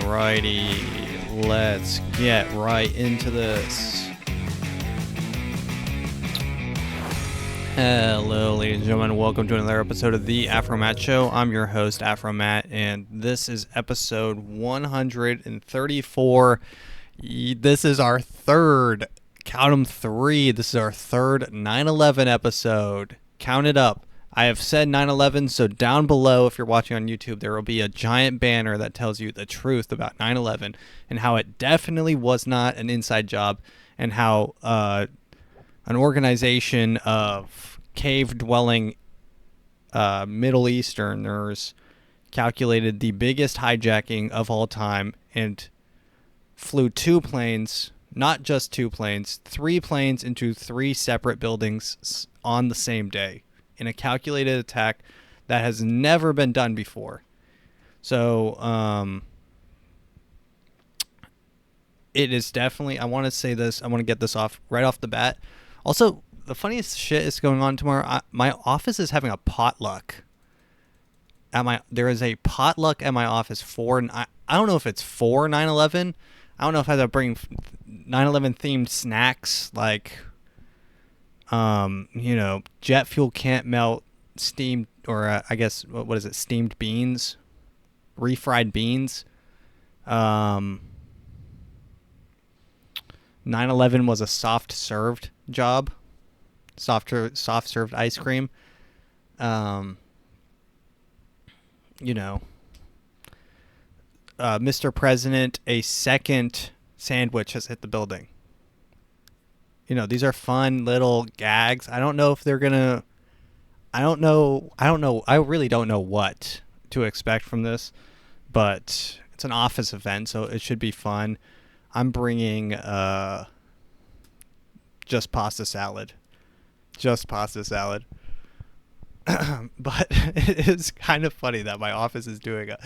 Alrighty, let's get right into this. Hello, ladies and gentlemen. Welcome to another episode of the AfroMattt Show. I'm your host, AfroMattt, and this is episode 134. This is our third, count 'em three, this is our third 9/11 episode. Count it up. I have said 9/11, so down below, if you're watching on YouTube, there will be a giant banner that tells you the truth about 9/11 and how it definitely was not an inside job, and how an organization of cave-dwelling Middle Easterners calculated the biggest hijacking of all time and flew two planes, not just two planes, three planes into three separate buildings on the same day in a calculated attack that has never been done before. So, it is definitely, I want to say this, I want to get this off right off the bat. Also, the funniest shit is going on tomorrow. My office is having a potluck. There is a potluck at my office for, I don't know if it's for 9/11. I don't know if I have to bring 9/11 themed snacks like, jet fuel can't melt steamed, or I guess, what is it? Steamed beans, refried beans. 9/11 was a soft served job, soft served ice cream. Mr. President, a second sandwich has hit the building. These are fun little gags. I don't know if they're gonna, I don't know. I really don't know what to expect from this, but it's an office event, so it should be fun. I'm bringing just pasta salad. But it is kind of funny that my office is doing it.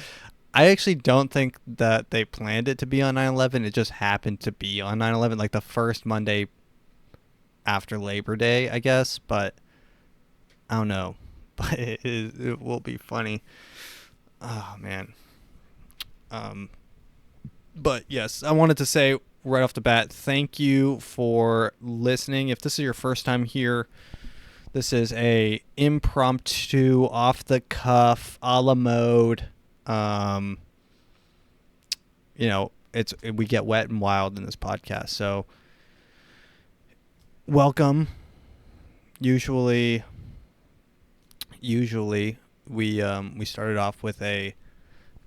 I actually don't think that they planned it to be on 9/11. It just happened to be on 9/11, like the first Monday after Labor Day, I guess. But I don't know. But it will be funny. Oh, man. But yes, I wanted to say right off the bat, thank you for listening. If this is your first time here, this is a impromptu, off the cuff, a la mode. We get wet and wild in this podcast. So welcome. Usually we started off with a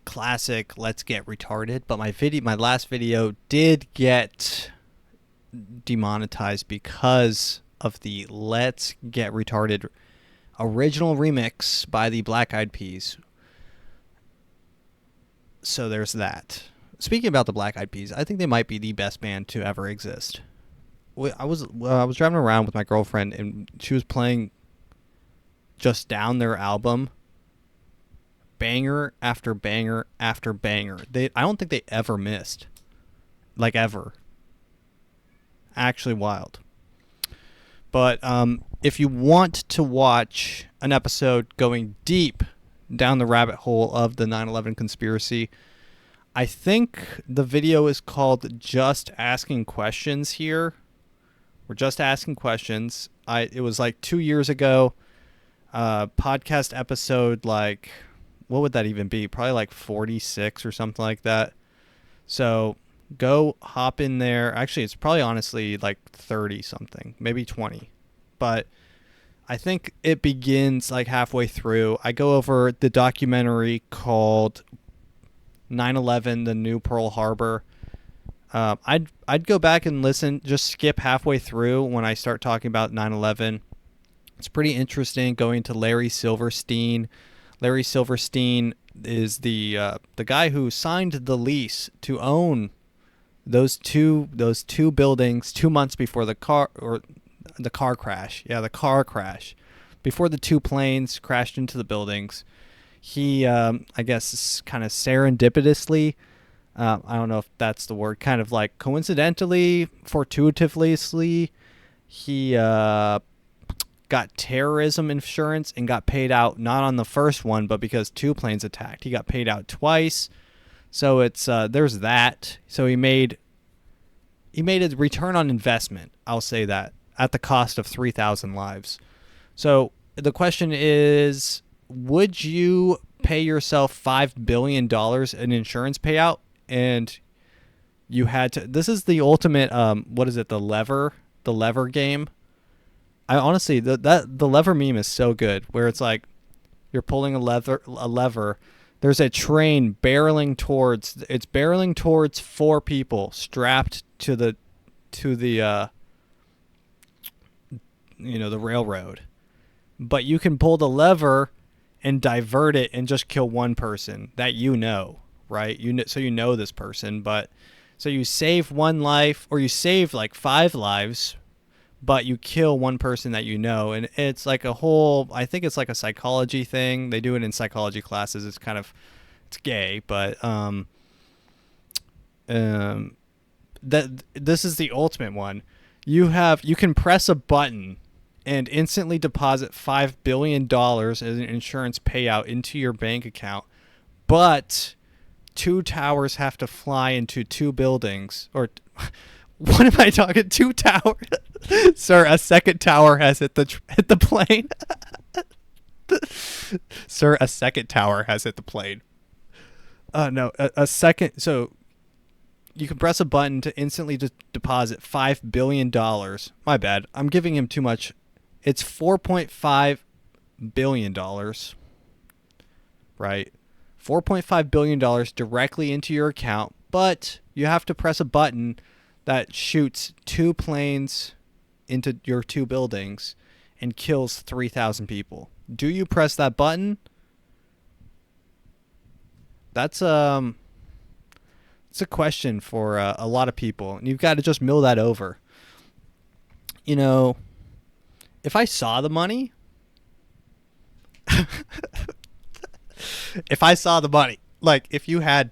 classic "Let's Get Retarded," but my last video did get demonetized because of the "Let's Get Retarded" original remix by the Black Eyed Peas. So there's that. Speaking about the Black Eyed Peas, I think they might be the best band to ever exist. I was driving around with my girlfriend, and she was playing just down their album, banger after banger after banger. I don't think they ever missed, like ever. Actually wild. But if you want to watch an episode going deep down the rabbit hole of the 9/11 conspiracy, I think the video is called "Just Asking Questions" here. We're just asking questions. It was like 2 years ago. Podcast episode, like, what would that even be? Probably like 46 or something like that. So go hop in there. Actually, it's probably honestly like 30 something, maybe 20. But I think it begins like halfway through. I go over the documentary called 9/11, The New Pearl Harbor. I'd go back and listen, just skip halfway through when I start talking about 9/11. It's pretty interesting going to Larry Silverstein. Larry Silverstein is the guy who signed the lease to own those two buildings 2 months before the car crash. Yeah, the car crash. Before the two planes crashed into the buildings, he, I guess, kind of serendipitously, I don't know if that's the word, kind of like coincidentally, fortuitously, he got terrorism insurance and got paid out not on the first one, but because two planes attacked. He got paid out twice. So it's there's that. So he made a return on investment. I'll say that at the cost of 3,000 lives. So the question is, would you pay yourself $5 billion in insurance payout, and you had to? This is the ultimate. What is it? The lever game. I honestly, the lever meme is so good, where it's like you're pulling a lever. There's a train barreling towards four people strapped to the the railroad. But you can pull the lever and divert it and just kill one person that right? So you know this person, but so you save one life, or you save like 5 lives, but you kill one person that you know. And it's like I think it's like a psychology thing. They do it in psychology classes. It's gay, but that this is the ultimate one. You can press a button and instantly deposit $5 billion as an insurance payout into your bank account, but 2 towers have to fly into 2 buildings, or what am I talking? 2 towers, sir. A second tower has hit the plane, sir. A second tower has hit the plane. No, a second. So you can press a button to instantly deposit $5 billion. My bad. I'm giving him too much. It's $4.5 billion, right? $4.5 billion directly into your account, but you have to press a button that shoots 2 planes into your 2 buildings and kills 3,000 people. Do you press that button? That's it's a question for a lot of people, and you've got to just mill that over. If I saw the money, like if you had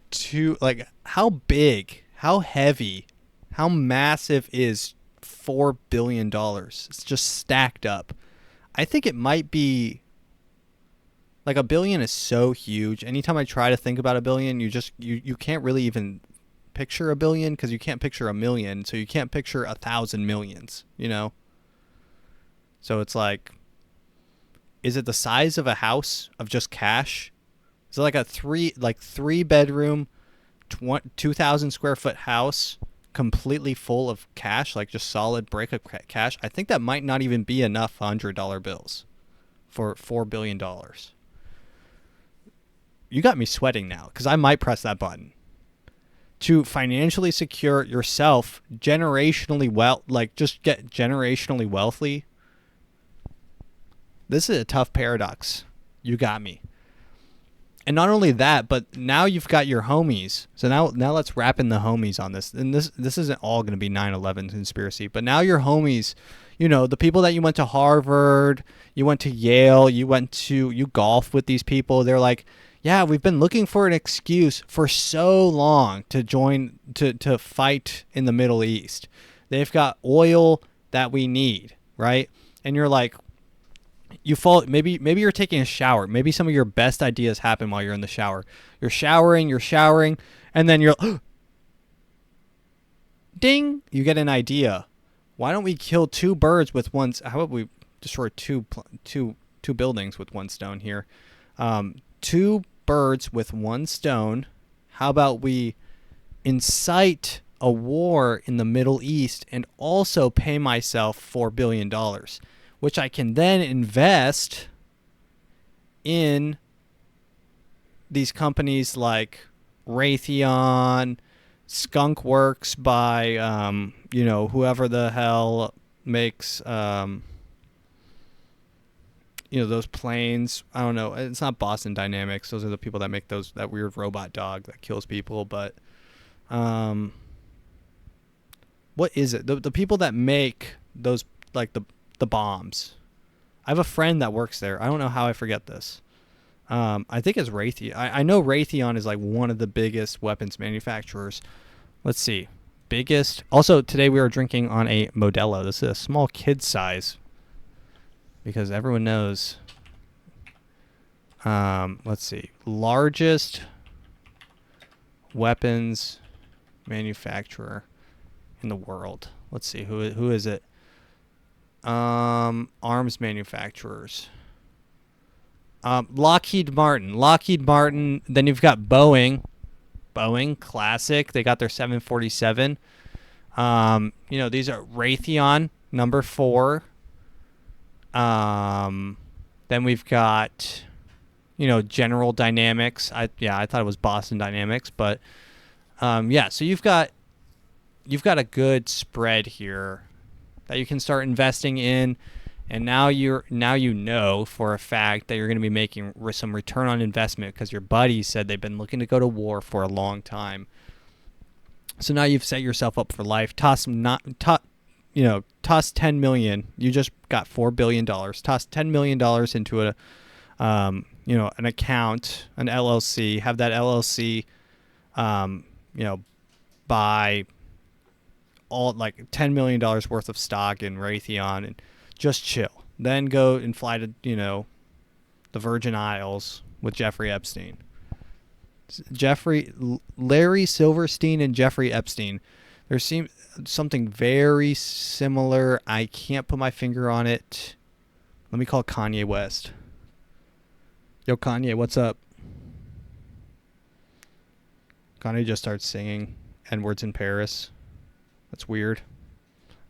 like how big, how heavy, how massive is $4 billion? It's just stacked up. I think it might be like $1 billion is so huge. Anytime I try to think about $1 billion, you can't really even picture $1 billion, because you can't picture 1,000,000, so you can't picture 1,000 millions. So it's like, is it the size of a house of just cash? Is it like a 3 bedroom, 2,000 square foot house completely full of cash, like just solid brick of cash? I think that might not even be enough $100 bills for $4 billion. You got me sweating now, because I might press that button to financially secure yourself generationally just get generationally wealthy. This is a tough paradox. You got me. And not only that, but now you've got your homies. So now let's wrap in the homies on this. And this isn't all going to be 9/11 conspiracy, but now your homies, the people that you went to Harvard, you went to Yale, you golf with these people. They're like, yeah, we've been looking for an excuse for so long to join to fight in the Middle East. They've got oil that we need, right? And you're like, maybe you're taking a shower. Maybe some of your best ideas happen while you're in the shower. You're showering, and then you're ding, you get an idea. Why don't we kill 2 birds with one? How about we destroy two buildings with 1 stone here? 2 birds with 1 stone. How about we incite a war in the Middle East and also pay myself $4 billion, which I can then invest in these companies like Raytheon, Skunkworks by whoever the hell makes those planes. I don't know. It's not Boston Dynamics. Those are the people that make that weird robot dog that kills people. But what is it? The people that make those, like the bombs. I have a friend that works there. I don't know how I forget this. I think it's Raytheon. I know Raytheon is like one of the biggest weapons manufacturers. Let's see. Biggest. Also, today we are drinking on a Modelo. This is a small kid size, because everyone knows. Let's see. Largest weapons manufacturer in the world. Let's see, who is it? Arms manufacturers. Lockheed Martin. Then you've got Boeing, classic. They got their 747. These are Raytheon, number 4. Then we've got, General Dynamics. I thought it was Boston Dynamics, but so you've got a good spread here that you can start investing in, and now you know for a fact that you're going to be making some return on investment because your buddies said they've been looking to go to war for a long time. So now you've set yourself up for life. Toss 10 million. You just got $4 billion. Toss $10 million into an account, an LLC. Have that LLC, buy all like $10 million worth of stock in Raytheon and just chill. Then go and fly to, the Virgin Isles with Jeffrey Epstein. Larry Silverstein and Jeffrey Epstein. There seems something very similar. I can't put my finger on it. Let me call Kanye West. Yo, Kanye, what's up? Kanye just starts singing N-words in Paris. That's weird.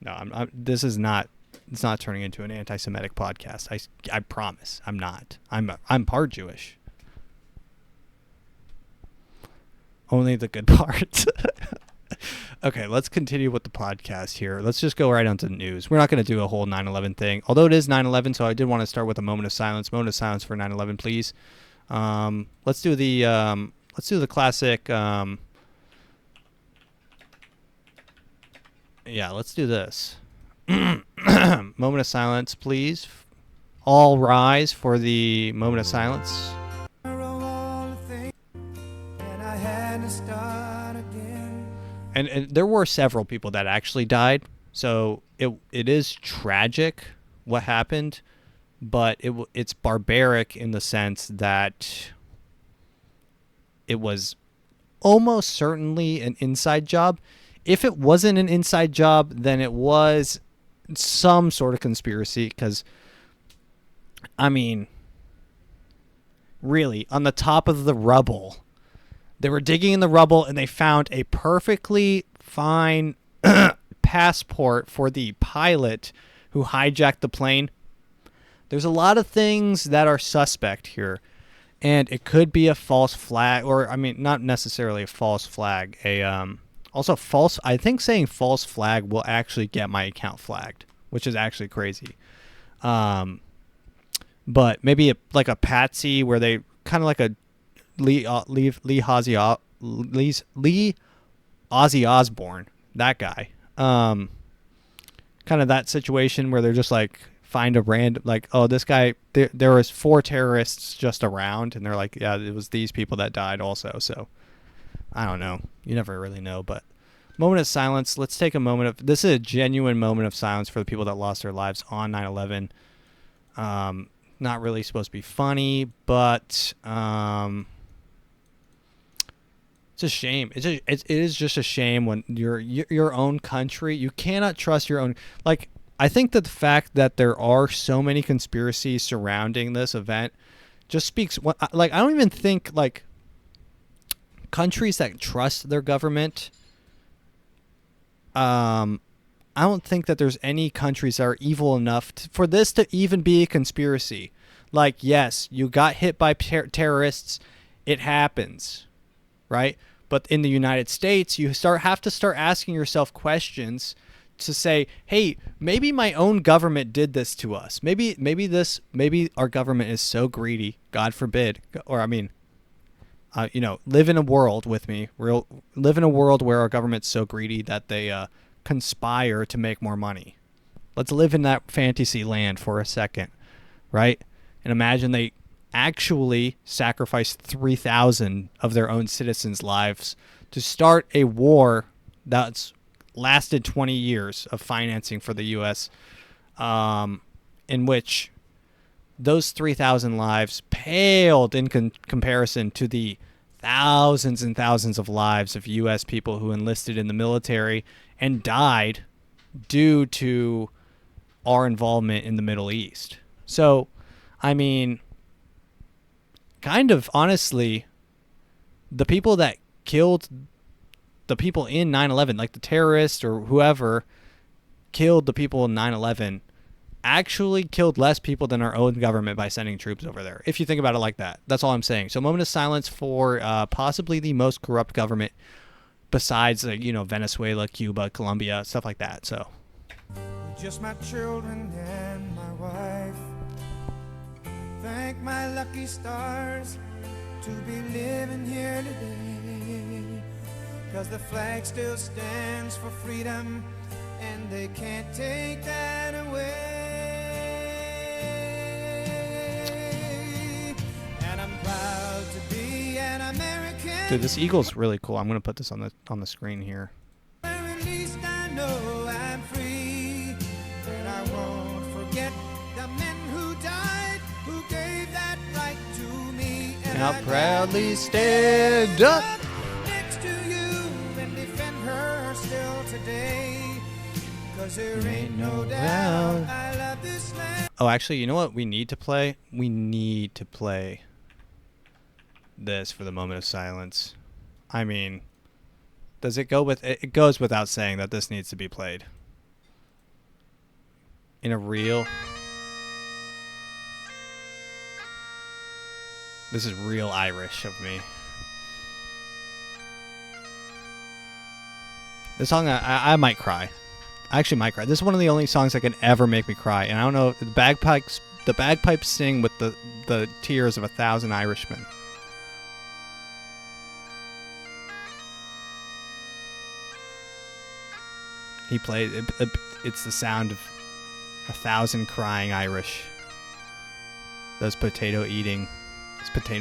No, this is not. It's not turning into an anti-Semitic podcast. I promise. I'm not. I'm part Jewish. Only the good parts. Okay, let's continue with the podcast here. Let's just go right on to the news. We're not going to do a whole 9/11 thing, although it is 9/11. So I did want to start with a moment of silence. Moment of silence for 9/11, please. Let's do the classic. Let's do this. Moment of silence, please. All rise for the moment of silence. And there were several people that actually died, so it is tragic what happened, but it's barbaric in the sense that it was almost certainly an inside job. If it wasn't an inside job, then it was some sort of conspiracy, because, really, on the top of the rubble, they were digging in the rubble and they found a perfectly fine passport for the pilot who hijacked the plane. There's a lot of things that are suspect here, and it could be a false flag, or, not necessarily a false flag, also, I think saying false flag will actually get my account flagged, which is actually crazy. But maybe like a patsy where they kind of like a Lee Ozzy Osbourne, that guy. Kind of that situation where they're just like find a random, like, oh, this guy, there was 4 terrorists just around, and they're like, yeah, it was these people that died also. So I don't know. You never really know, but moment of silence. Let's take a moment of, this is a genuine moment of silence for the people that lost their lives on 9/11. Not really supposed to be funny, but it's a shame. It is just a shame when your own country, you cannot trust your own. Like, I think that the fact that there are so many conspiracies surrounding this event just speaks. Like, I don't even think like countries that trust their government. I don't think that there's any countries that are evil enough for this to even be a conspiracy. Like, yes, you got hit by terrorists. It happens, right? But in the United States, you have to start asking yourself questions to say, hey, maybe my own government did this to us. Maybe our government is so greedy, God forbid, or live in a world with me. Live in a world where our government's so greedy that they conspire to make more money. Let's live in that fantasy land for a second, right? And imagine they actually sacrificed 3,000 of their own citizens' lives to start a war that's lasted 20 years of financing for the U.S., in which those 3,000 lives paled in comparison to the thousands and thousands of lives of U.S. people who enlisted in the military and died due to our involvement in the Middle East. So, I mean, kind of honestly, the people that killed the people in 9/11, like the terrorists or whoever killed the people in 9/11, actually killed less people than our own government by sending troops over there. If you think about it like that, that's all I'm saying. So, a moment of silence for possibly the most corrupt government besides, Venezuela, Cuba, Colombia, stuff like that. So, just my children and my wife. Thank my lucky stars to be living here today. 'Cause the flag still stands for freedom, and they can't take that away. And I'm proud to be an American. Dude, this eagle's really cool. I'm gonna put this on the screen here. At least I know I'm free, and I won't forget the men who died, who gave that right to me. And I'll proudly stand up next to you and defend her still today. 'Cause there ain't no doubt I love this land. Oh, actually, you know what we need to play? We need to play this for the moment of silence. I mean, does it go with it? It goes without saying that this needs to be played in a real. This is real Irish of me. This song, I might cry. I actually might cry. This is one of the only songs that can ever make me cry. And I don't know if the bagpipes sing with the tears of 1,000 Irishmen. He plays. It's the sound of 1,000 crying Irish. Those potato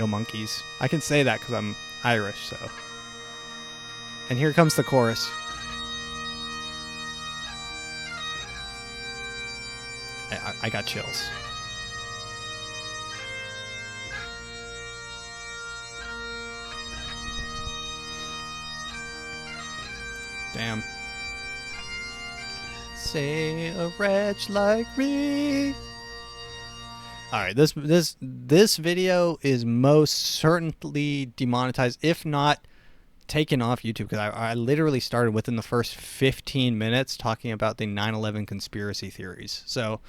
monkeys. I can say that because I'm Irish, so. And here comes the chorus. I got chills. Damn. Say a wretch like me. All right, this video is most certainly demonetized, if not taken off YouTube, because I literally started within the first 15 minutes talking about the 9/11 conspiracy theories. So,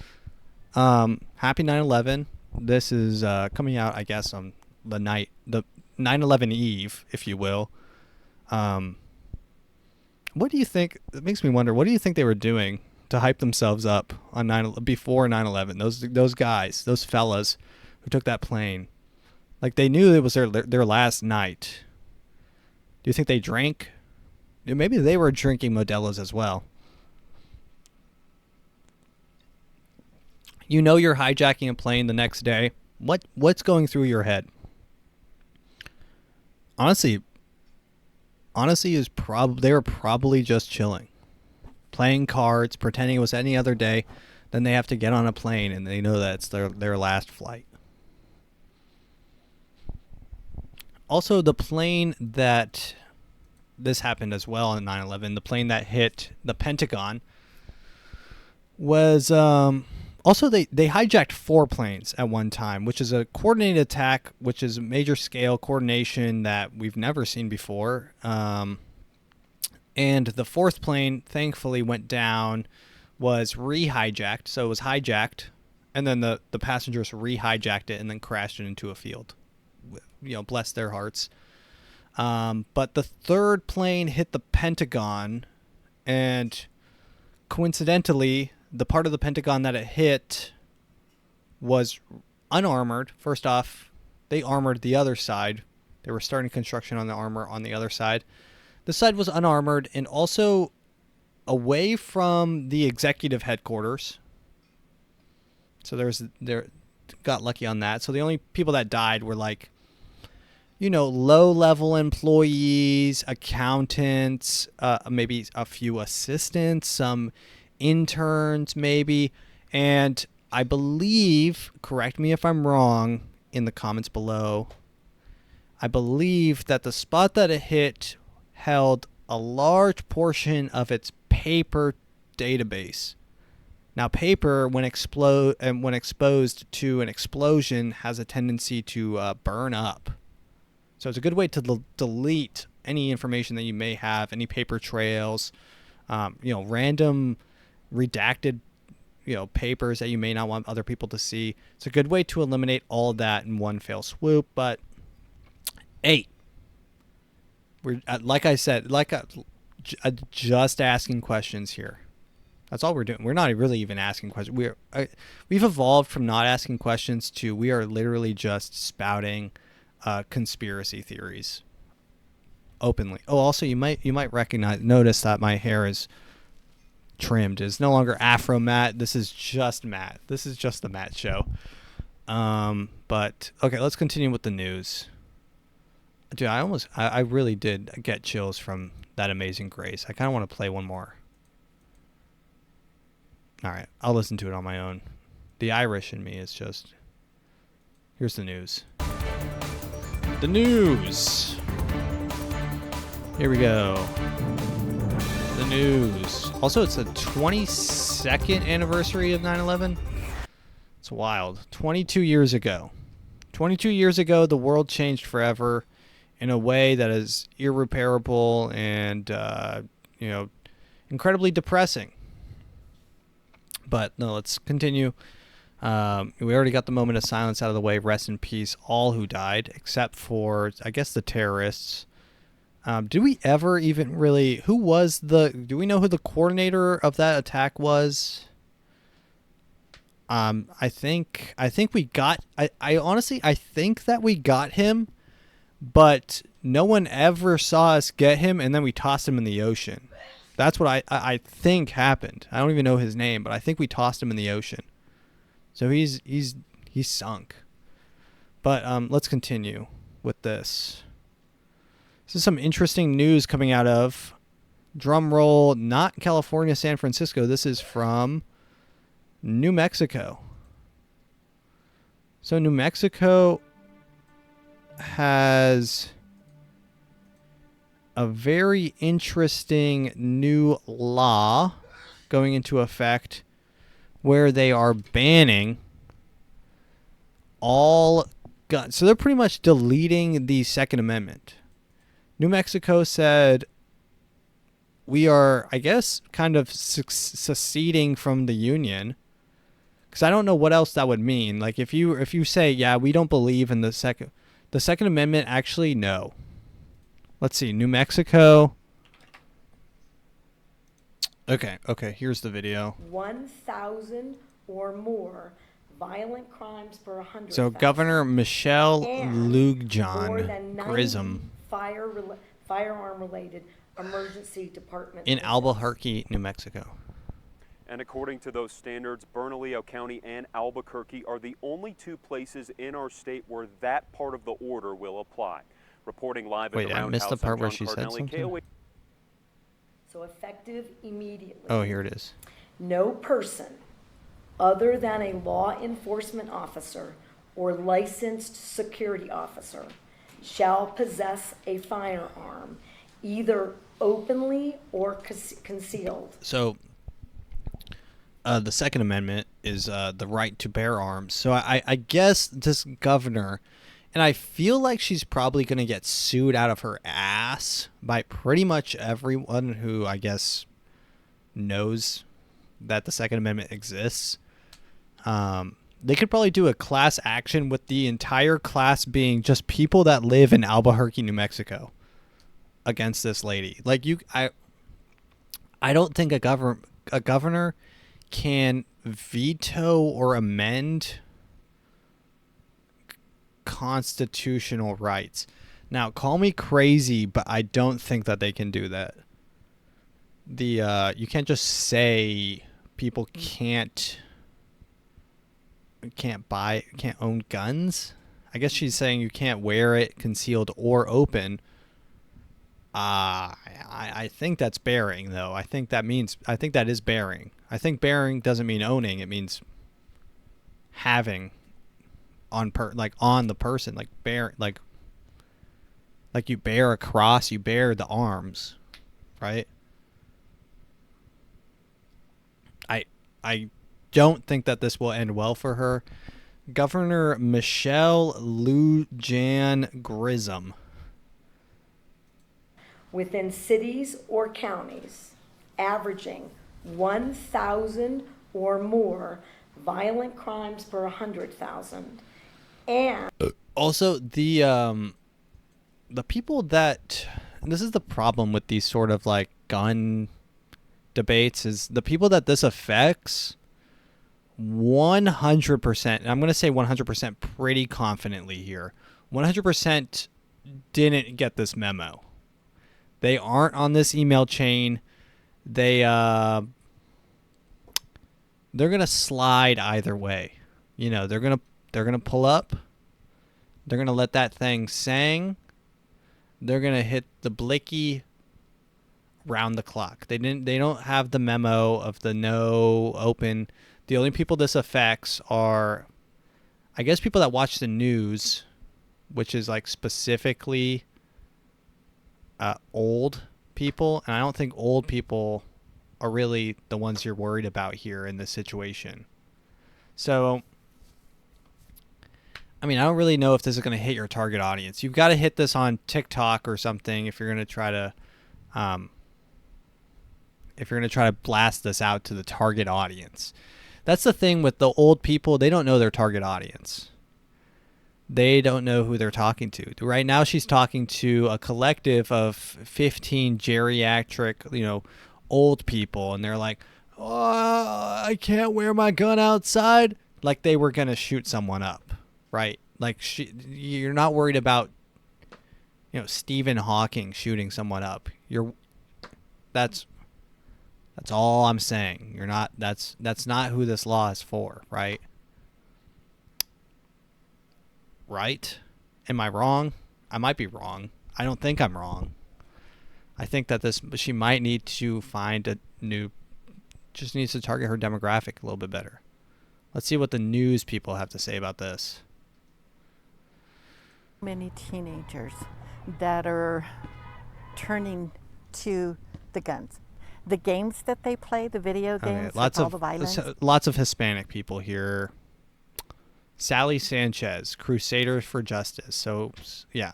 happy 9/11. This is coming out, I guess, on the 9/11 Eve, if you will. What do you think? It makes me wonder. What do you think they were doing to hype themselves up on before 9/11? Those guys, those fellas who took that plane, like they knew it was their last night. Do you think they drank? Maybe they were drinking Modelo's as well. You're hijacking a plane the next day. What's going through your head? Honestly, they were probably just chilling, playing cards, pretending it was any other day. Then they have to get on a plane, and they know that it's their last flight. Also, the plane that this happened as well on 9/11, the plane that hit the Pentagon was also they hijacked 4 planes at one time, which is a coordinated attack, which is major scale coordination that we've never seen before. And the 4th plane, thankfully, went down, was re-hijacked. So it was hijacked, and then the passengers re-hijacked it and then crashed it into a field. Bless their hearts. But the 3rd plane hit the Pentagon, and coincidentally, the part of the Pentagon that it hit was unarmored. First off, they armored the other side. They were starting construction on the armor on the other side. This side was unarmored and also away from the executive headquarters. So there got lucky on that. So the only people that died were low-level employees, accountants, maybe a few assistants, some interns maybe, and I believe, correct me if I'm wrong in the comments below, I believe that the spot that it hit held a large portion of its paper database. Now, paper, when exposed to an explosion, has a tendency to burn up. So it's a good way to delete any information that you may have, any paper trails, random redacted, papers that you may not want other people to see. It's a good way to eliminate all of that in one fell swoop. But 8. We're like I said, just asking questions here. That's all we're doing. We're not really even asking questions. We've evolved from not asking questions to we are literally just spouting conspiracy theories openly. Oh, also you might notice that my hair is trimmed. It's no longer AfroMattt. This is just Matt. This is just the Matt show. But okay, let's continue with the news. Dude, I really did get chills from That Amazing Grace. I kind of want to play one more. All right, I'll listen to it on my own. The Irish in me is just... Here's the news. The news! Here we go. The news. Also, it's the 22nd anniversary of 9/11. It's wild. 22 years ago. 22 years ago, the world changed forever in a way that is irreparable and, incredibly depressing. But no, let's continue. We already got the moment of silence out of the way. Rest in peace, all who died, except for, I guess, the terrorists. Did we ever even really... do we know who the coordinator of that attack was? I think we got... I honestly think that we got him, but no one ever saw us get him, and then we tossed him in the ocean. That's what I think happened. I don't even know his name, but I think we tossed him in the ocean. So he's sunk. But let's continue with this. This is some interesting news coming out of, drum roll, not California, San Francisco. This is from New Mexico. So New Mexico has a very interesting new law going into effect where they are banning all guns. So they're pretty much deleting the Second Amendment. New Mexico said, we are, I guess, kind of seceding from the Union. Because I don't know what else that would mean. Like if you say, yeah, we don't believe in the Second Amendment, actually, no. Let's see, New Mexico. Okay, here's the video. 1,000 or more violent crimes per 100,000. So Governor Michelle Lujan Grissom firearm-related emergency department in Albuquerque, New Mexico. And according to those standards, Bernalillo County and Albuquerque are the only two places in our state where that part of the order will apply. Reporting live at the Roundhouse. Wait, I missed the part where she said something. So effective immediately. Oh, here it is. No person other than a law enforcement officer or licensed security officer shall possess a firearm, either openly or concealed. So the Second Amendment is the right to bear arms. So I guess this governor, and I feel like she's probably going to get sued out of her ass by pretty much everyone who, I guess, knows that the Second Amendment exists. They could probably do a class action with the entire class being just people that live in Albuquerque, New Mexico, against this lady. Like I don't think a governor can veto or amend constitutional rights. Now, call me crazy, but I don't think that they can do that. You can't just say people can't own guns. I guess she's saying you can't wear it concealed or open. I think that's bearing, though. I think that is bearing. I think bearing doesn't mean owning. It means having on the person, like bear, like Like you bear a cross, you bear the arms, right? I don't think that this will end well for her. Governor Michelle Lujan Grisham. Within cities or counties, averaging 1,000 or more violent crimes per 100,000. And also the people that, and this is the problem with these sort of like gun debates, is the people that this affects 100%, and I'm going to say 100% pretty confidently here, 100% didn't get this memo. They aren't on this email chain. They're going to slide either way. You know, they're going to pull up. They're going to let that thing sing. They're going to hit the blicky round the clock. They don't have the memo of the no open. The only people this affects are, I guess, people that watch the news, which is like specifically old people. And I don't think old people are really the ones you're worried about here in this situation. So, I mean, I don't really know if this is going to hit your target audience. You've got to hit this on TikTok or something if you're going to try to blast this out to the target audience. That's the thing with the old people. They don't know their target audience. They don't know who they're talking to. Right now, she's talking to a collective of 15 geriatric, old people. And they're like, oh, I can't wear my gun outside. Like they were going to shoot someone up, right? Like you're not worried about, Stephen Hawking shooting someone up. That's all I'm saying. You're not. That's not who this law is for, right? Right? Am I wrong? I might be wrong. I don't think I'm wrong. I think that she might need to find a new. Just needs to target her demographic a little bit better. Let's see what the news people have to say about this. Many teenagers that are turning to the guns. The games that they play, the video games, okay, lots with all of the violence. Lots of Hispanic people here. Sally Sanchez, Crusaders for Justice. So, yeah.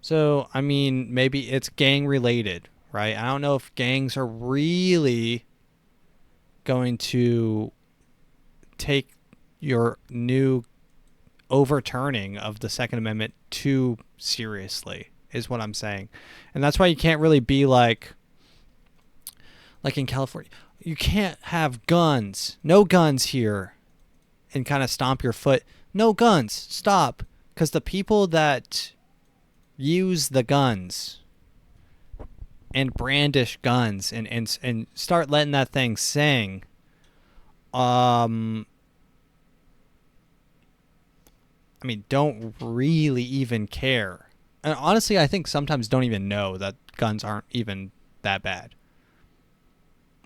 So, I mean, maybe it's gang related, right? I don't know if gangs are really going to take your new overturning of the Second Amendment too seriously, is what I'm saying. And that's why you can't really be like in California, you can't have guns. No guns here. And kind of stomp your foot. No guns. Stop. Because the people that use the guns and brandish guns and start letting that thing sing, I mean, don't really even care. And honestly, I think sometimes don't even know that guns aren't even that bad.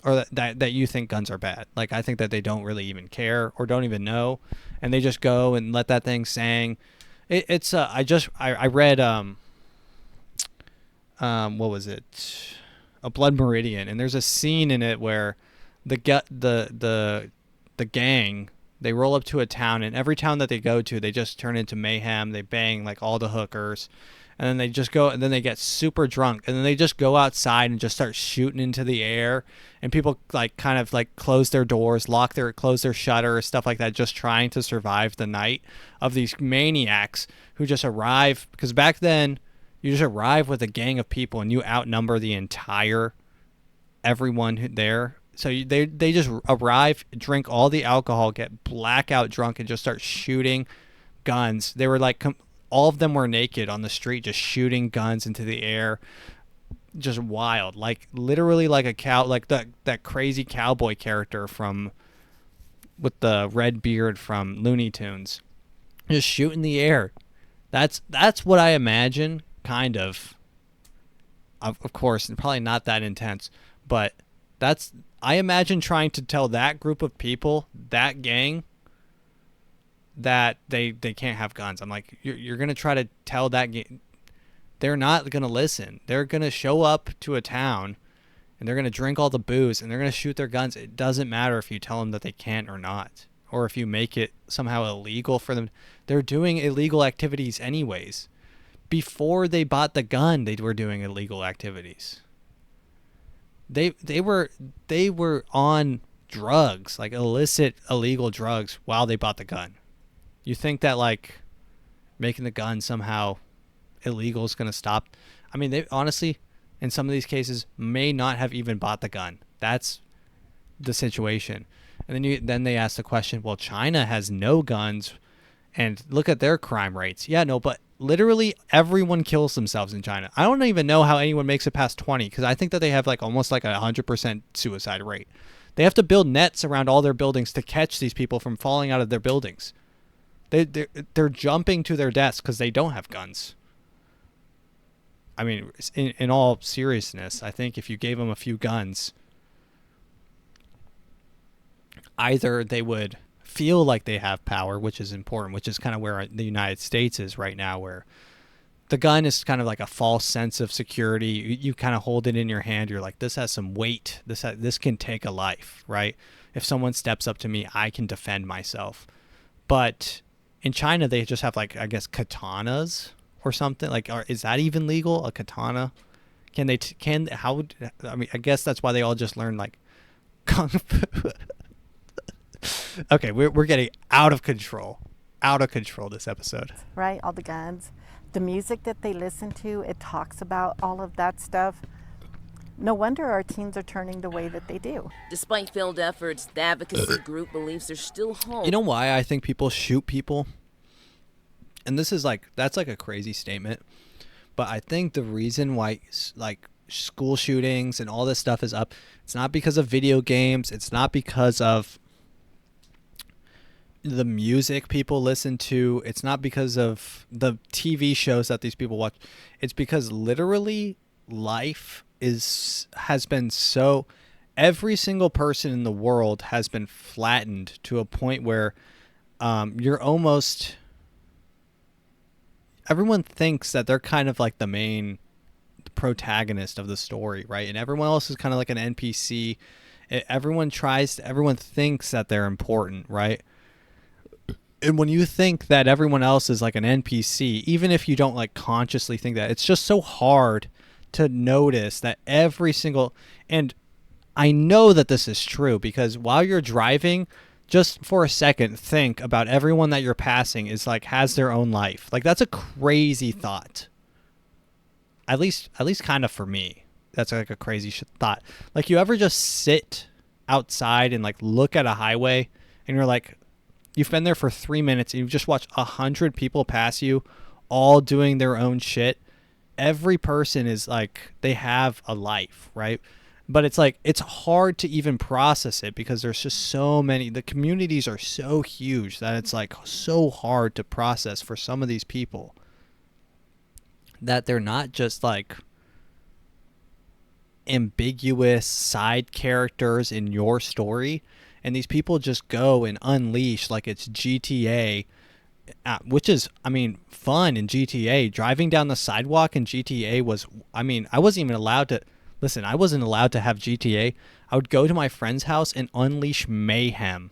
Or that you think guns are bad. Like, I think that they don't really even care or don't even know. And they just go and let that thing sing. I read, what was it? A Blood Meridian. And there's a scene in it where the gang, they roll up to a town. And every town that they go to, they just turn into mayhem. They bang, like, all the hookers. And then they just go, and then they get super drunk, and then they just go outside and just start shooting into the air, and people kind of close their doors, close their shutters, stuff like that, just trying to survive the night of these maniacs who just arrive. Because back then, you just arrive with a gang of people, and you outnumber the entire everyone there. So they just arrive, drink all the alcohol, get blackout drunk, and just start shooting guns. They were all of them were naked on the street, just shooting guns into the air. Just wild. Literally like a cow, like that crazy cowboy character with the red beard from Looney Tunes. Just shooting the air. That's what I imagine, kind of. Of course, probably not that intense, but I imagine trying to tell that group of people, that gang, that they can't have guns. I'm like, you're gonna try to tell that they're not going to listen. They're going to show up to a town and they're going to drink all the booze and they're going to shoot their guns. It doesn't matter if you tell them that they can't or not, or if you make it somehow illegal for them. They're doing illegal activities anyways. Before they bought the gun, they were doing illegal activities. They were on drugs, like illicit illegal drugs, while they bought the gun. You think that like making the gun somehow illegal is going to stop? I mean, they honestly, in some of these cases, may not have even bought the gun. That's the situation. And then they ask the question, well, China has no guns and look at their crime rates. Yeah, no, but literally everyone kills themselves in China. I don't even know how anyone makes it past 20, because I think that they have like almost like 100% suicide rate. They have to build nets around all their buildings to catch these people from falling out of their buildings. They're jumping to their deaths because they don't have guns. I mean, in all seriousness, I think if you gave them a few guns, either they would feel like they have power, which is important, which is kind of where the United States is right now, where the gun is kind of like a false sense of security. You kind of hold it in your hand. You're like, this has some weight. This can take a life, right? If someone steps up to me, I can defend myself. But in China, they just have like, I guess, katanas or something. Like, is that even legal? A katana? I mean, I guess that's why they all just learn like kung fu. Okay, we're getting out of control this episode. Right, all the guns. The music that they listen to, it talks about all of that stuff. No wonder our teens are turning the way that they do. Despite failed efforts, the advocacy group believes there's still hope. You know why I think people shoot people? And this is that's like a crazy statement, but I think the reason why like school shootings and all this stuff is up, it's not because of video games, it's not because of the music people listen to, it's not because of the TV shows that these people watch. It's because literally life has been so, every single person in the world has been flattened to a point where you're almost, everyone thinks that they're kind of like the main protagonist of the story, right? And everyone else is kind of like an NPC. Everyone thinks that they're important, right? And when you think that everyone else is like an NPC, even if you don't like consciously think that, it's just so hard to notice that every single, and I know that this is true because while you're driving, just for a second, think about everyone that you're passing is like, has their own life. Like that's a crazy thought. At least kind of for me, that's like a crazy thought. Like you ever just sit outside and like look at a highway and you're like, you've been there for 3 minutes and you've just watched 100 people pass you, all doing their own shit. Every person is like, they have a life, right? But it's like, it's hard to even process it because there's just so many, the communities are so huge that it's like so hard to process for some of these people that they're not just like ambiguous side characters in your story. And these people just go and unleash like it's GTA, which is, I mean, fun in GTA. Driving down the sidewalk in GTA was, I mean, I wasn't even allowed to, listen, I wasn't allowed to have GTA. I would go to my friend's house and unleash mayhem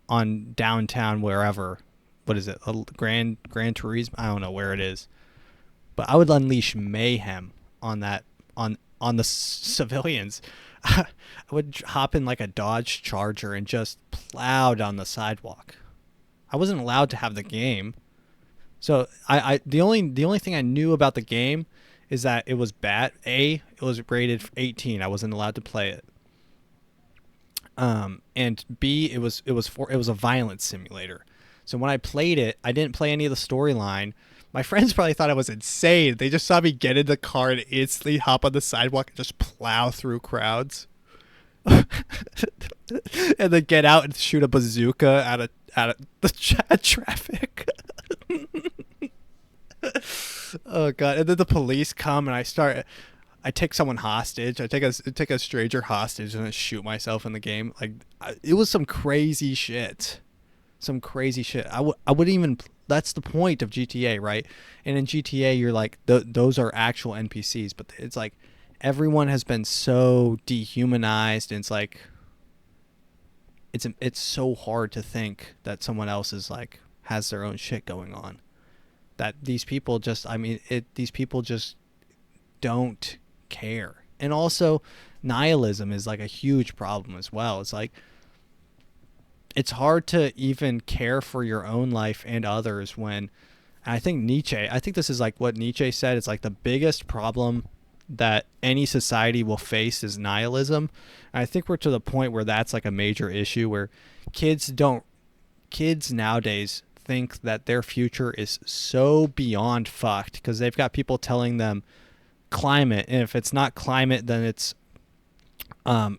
on downtown, wherever. What is it? Gran Turismo? I don't know where it is. But I would unleash mayhem on that, on the civilians. I would hop in like a Dodge Charger and just plow down the sidewalk. I wasn't allowed to have the game. So the only thing I knew about the game is that it was bad. It was rated 18. I wasn't allowed to play it. And B, it was a violence simulator. So when I played it, I didn't play any of the storyline. My friends probably thought I was insane. They just saw me get in the car and instantly hop on the sidewalk and just plow through crowds. And then get out and shoot a bazooka at traffic. Oh god! And then the police come and I take someone hostage. I take a stranger hostage and I shoot myself in the game. Like it was some crazy shit. I wouldn't even that's the point of GTA, right? And in GTA, you're like, those are actual NPCs, but it's like everyone has been so dehumanized, and it's like it's so hard to think that someone else is like has their own shit going on. That these people just, these people just don't care. And also, nihilism is like a huge problem as well. It's like, it's hard to even care for your own life and others when, I think this is like what Nietzsche said, it's like the biggest problem that any society will face is nihilism. And I think we're to the point where that's like a major issue, where kids nowadays think that their future is so beyond fucked because they've got people telling them climate, and if it's not climate, then it's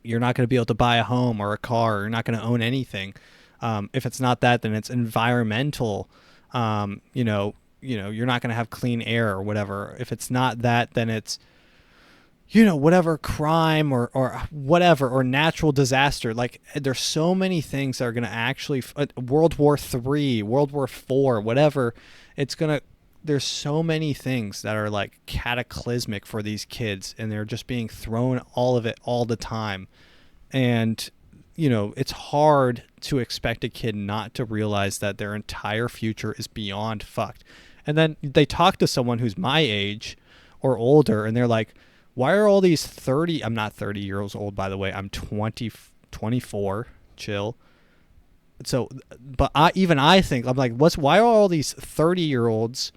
you're not going to be able to buy a home or a car, or you're not going to own anything. If it's not that, then it's environmental. You're not going to have clean air or whatever. If it's not that, then it's whatever crime or whatever, or natural disaster. Like, there's so many things that are going to actually World War III, World War IV, whatever. There's so many things that are like cataclysmic for these kids, and they're just being thrown all of it all the time. And it's hard to expect a kid not to realize that their entire future is beyond fucked. And then they talk to someone who's my age or older, and they're like, why are all these 30, I'm not 30 years old, by the way, I'm 24, chill. So, but I think, I'm like, why are all these 30-year-olds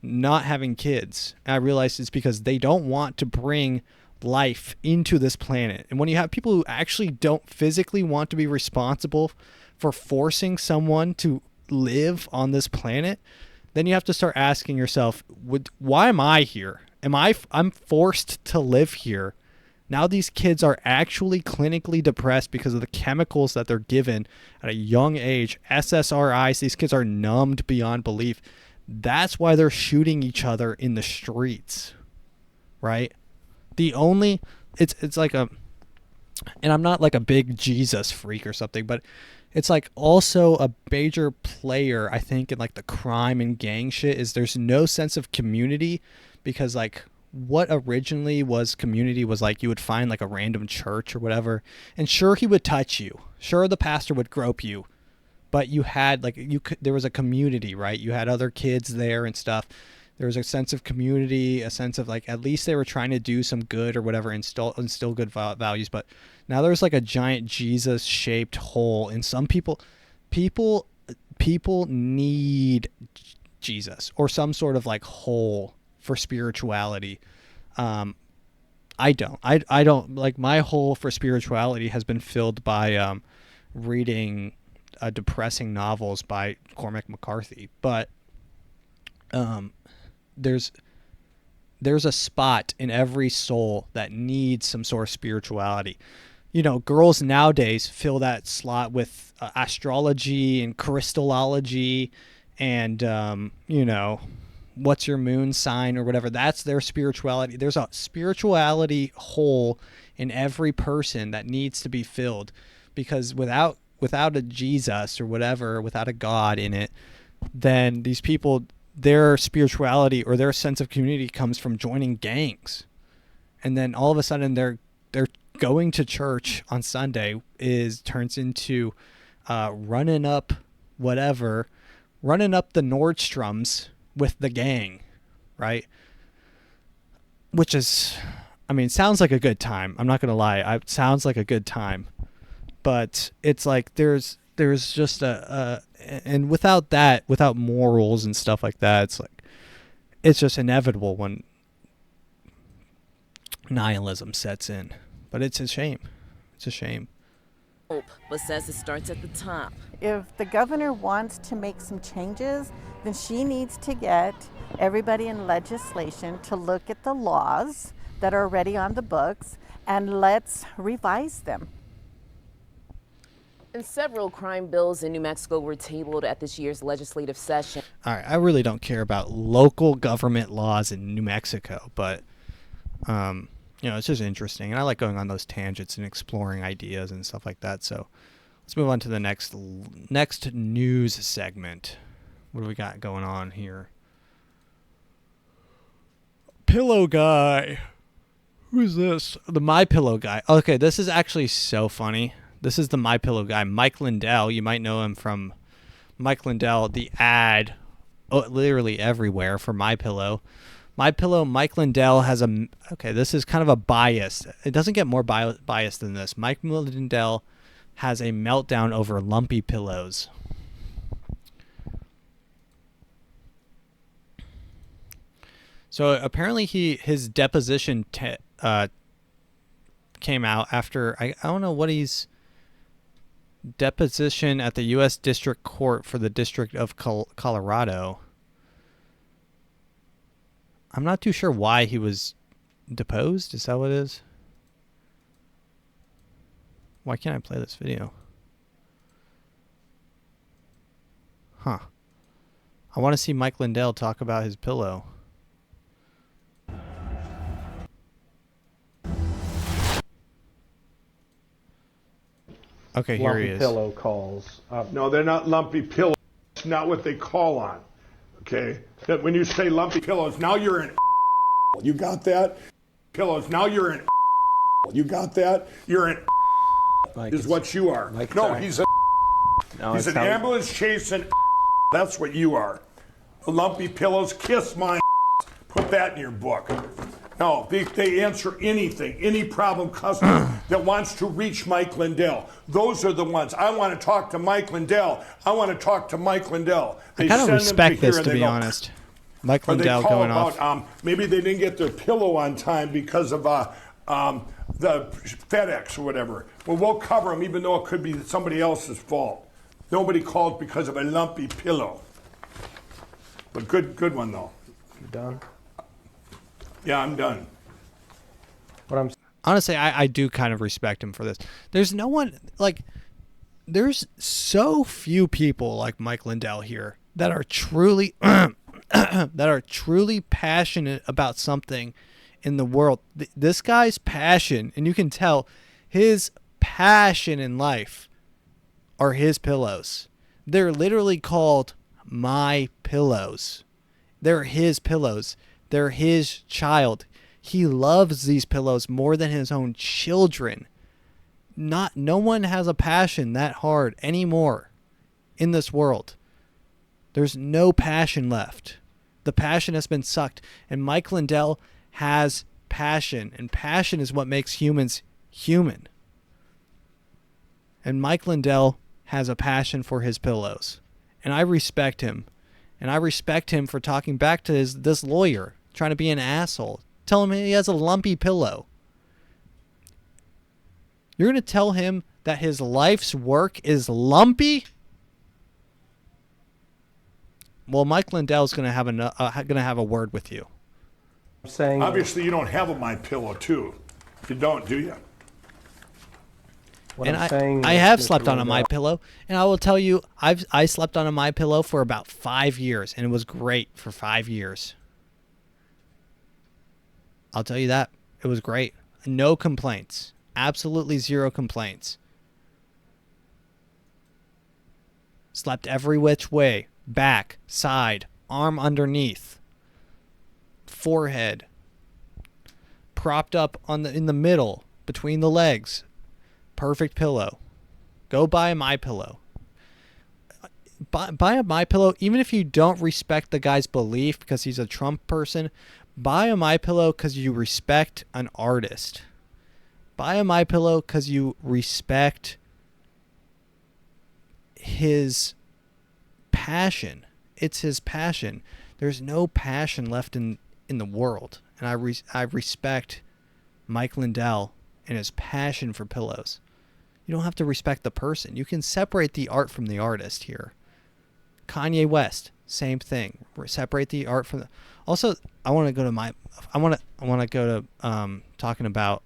not having kids? And I realized it's because they don't want to bring life into this planet. And when you have people who actually don't physically want to be responsible for forcing someone to live on this planet, then you have to start asking yourself, why am I here? I'm forced to live here. Now these kids are actually clinically depressed because of the chemicals that they're given at a young age. SSRIs, these kids are numbed beyond belief. That's why they're shooting each other in the streets, right? It's like and I'm not like a big Jesus freak or something, but it's like also a major player, I think, in like the crime and gang shit is there's no sense of community, because like what originally was community was like you would find like a random church or whatever, and sure, he would touch you. Sure, the pastor would grope you, but you had like, there was a community, right? You had other kids there and stuff. There was a sense of community, a sense of like, at least they were trying to do some good or whatever, instill good values. But now there's like a giant Jesus shaped hole in some people need Jesus or some sort of like hole for spirituality. I don't like, my hole for spirituality has been filled by reading depressing novels by Cormac McCarthy, but there's a spot in every soul that needs some sort of spirituality. Girls nowadays fill that slot with astrology and crystallology and what's your moon sign or whatever. That's their spirituality. There's a spirituality hole in every person that needs to be filled, because without a Jesus or whatever, without a God in it, then these people, their spirituality or their sense of community comes from joining gangs. And then all of a sudden they're going to church on Sunday turns into running up the Nordstroms with the gang, right? Which is, sounds like a good time. I'm not going to lie. It sounds like a good time. But it's like there's just and without morals and stuff like that, it's just inevitable when nihilism sets in. But it's a shame. It's a shame. Hope, but says it starts at the top. If the governor wants to make some changes, then she needs to get everybody in legislation to look at the laws that are already on the books, and let's revise them. And several crime bills in New Mexico were tabled at this year's legislative session. All right, I really don't care about local government laws in New Mexico, but it's just interesting, and I like going on those tangents and exploring ideas and stuff like that. So let's move on to the next news segment. What do we got going on here? Pillow guy. Who's this? The My Pillow guy. Okay, this is actually so funny. This is the My Pillow guy, Mike Lindell. You might know him from Mike Lindell, the ad, literally everywhere for My Pillow. My Pillow, Mike Lindell has a. Okay, this is kind of a bias. It doesn't get more biased than this. Mike Lindell has a meltdown over lumpy pillows. So apparently his deposition came out after I don't know what he's deposition at the U.S. District Court for the District of Colorado. I'm not too sure why he was deposed. Is that what it is? Why can't I play this video? Huh. I want to see Mike Lindell talk about his pillow. Okay, here he is. Pillow calls. No, they're not lumpy pillows. It's not what they call on. Okay? That when you say lumpy pillows, now you're an You got that? Pillows, now you're an You got that? You're an is what you are. Mike, no, sorry. he's an ambulance chasing That's what you are. Lumpy pillows, kiss my Put that in your book. No, they answer anything, any problem customer that wants to reach Mike Lindell. Those are the ones. I want to talk to Mike Lindell. I want to talk to Mike Lindell. I kind of respect this, to be honest. Mike Lindell going off. Maybe they didn't get their pillow on time because of the FedEx or whatever. Well, we'll cover them even though it could be somebody else's fault. Nobody called because of a lumpy pillow. But good one, though. You done? Yeah, I'm done. Honestly, I do kind of respect him for this. There's no one, like, there's so few people like Mike Lindell here that are truly, passionate about something in the world. This guy's passion, and you can tell his passion in life are his pillows. They're literally called My Pillows. They're his pillows. They're his child. He loves these pillows more than his own children. No one has a passion that hard anymore in this world. There's no passion left. The passion has been sucked. And Mike Lindell has passion. And passion is what makes humans human. And Mike Lindell has a passion for his pillows. And I respect him. And I respect him for talking back to this lawyer, trying to be an asshole. Tell him he has a lumpy pillow. You're going to tell him that his life's work is lumpy? Well, Mike Lindell's going to have a word with you. I'm saying Obviously, you don't have a My Pillow, too. You don't, do you? I have slept on a My Pillow, and I will tell you, I slept on a My Pillow for about 5 years, and it was great for 5 years. I'll tell you that. It was great. No complaints. Absolutely zero complaints. Slept every which way. Back, side, arm underneath, forehead, propped up in the middle, between the legs. Perfect pillow. Go buy a My Pillow. Buy a My Pillow, even if you don't respect the guy's belief because he's a Trump person. Buy a My Pillow because you respect an artist. Buy a My Pillow because you respect his passion. It's his passion. There's no passion left in the world, and I respect Mike Lindell and his passion for pillows. You don't have to respect the person. You can separate the art from the artist here. Kanye West, same thing. Separate the art from the. Also, I want to go to talking about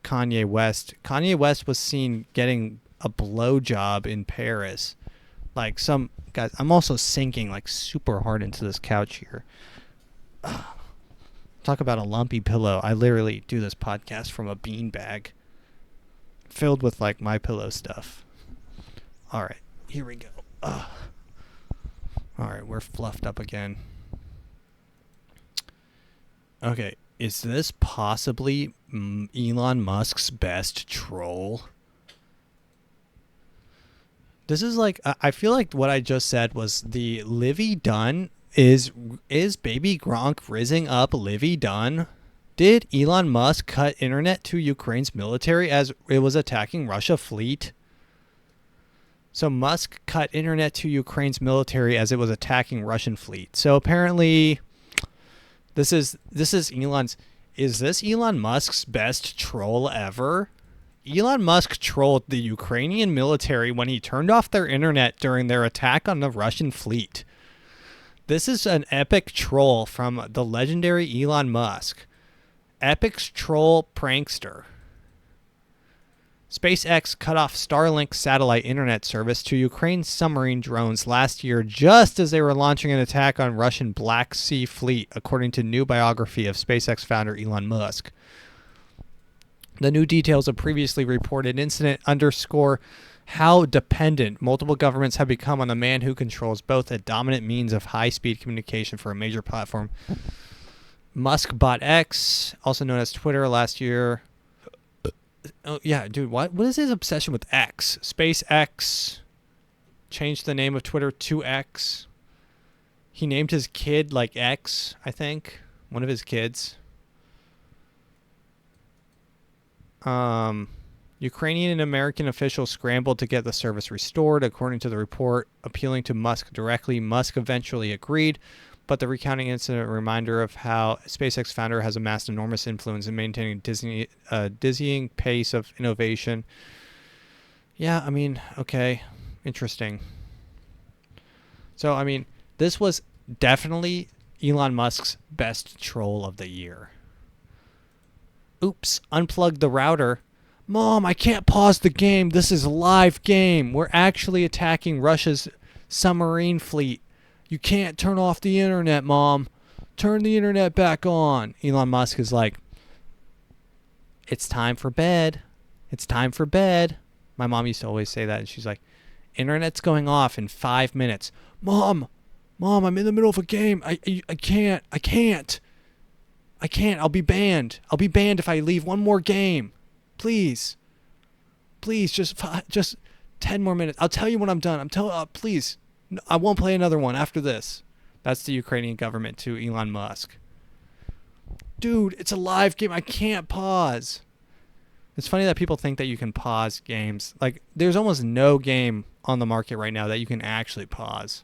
Kanye West. Kanye West was seen getting a blowjob in Paris. Like some guys, I'm also sinking like super hard into this couch here. Talk about a lumpy pillow. I literally do this podcast from a beanbag filled with like My Pillow stuff. All right, here we go. All right, we're fluffed up again. Okay, is this possibly Elon Musk's best troll? This is like, I feel like what I just said was the Livy Dunn. Is baby Gronk rizzing up Livy Dunn? Did Elon Musk cut internet to Ukraine's military as it was attacking Russia fleet? So Musk cut internet to Ukraine's military as it was attacking Russian fleet. So apparently this is Elon's. Is this Elon Musk's best troll ever? Elon Musk trolled the Ukrainian military when he turned off their internet during their attack on the Russian fleet. This is an epic troll from the legendary Elon Musk. Epic's troll prankster. SpaceX cut off Starlink satellite internet service to Ukraine's submarine drones last year just as they were launching an attack on Russian Black Sea fleet, according to new biography of SpaceX founder Elon Musk. The new details of previously reported incident underscore how dependent multiple governments have become on the man who controls both a dominant means of high-speed communication for a major platform. Musk bought X, also known as Twitter, last year. Oh, yeah, dude, what is his obsession with X? SpaceX changed the name of Twitter to X. He named his kid like X, I think. One of his kids. Ukrainian and American officials scrambled to get the service restored. According to the report, appealing to Musk directly, Musk eventually agreed. But the recounting incident a reminder of how SpaceX founder has amassed enormous influence in maintaining a dizzying pace of innovation. Yeah, I mean, okay, interesting. So, I mean, this was definitely Elon Musk's best troll of the year. Oops, unplugged the router. Mom, I can't pause the game. This is a live game. We're actually attacking Russia's submarine fleet. You can't turn off the internet, Mom. Turn the internet back on. Elon Musk is like, it's time for bed. It's time for bed. My mom used to always say that, and she's like, internet's going off in 5 minutes. Mom, I'm in the middle of a game. I can't. I'll be banned. I'll be banned if I leave one more game. Please, just 10 more minutes. I'll tell you when I'm done. Please. I won't play another one after this. That's the Ukrainian government to Elon Musk. Dude, it's a live game. I can't pause. It's funny that people think that you can pause games. Like, there's almost no game on the market right now that you can actually pause.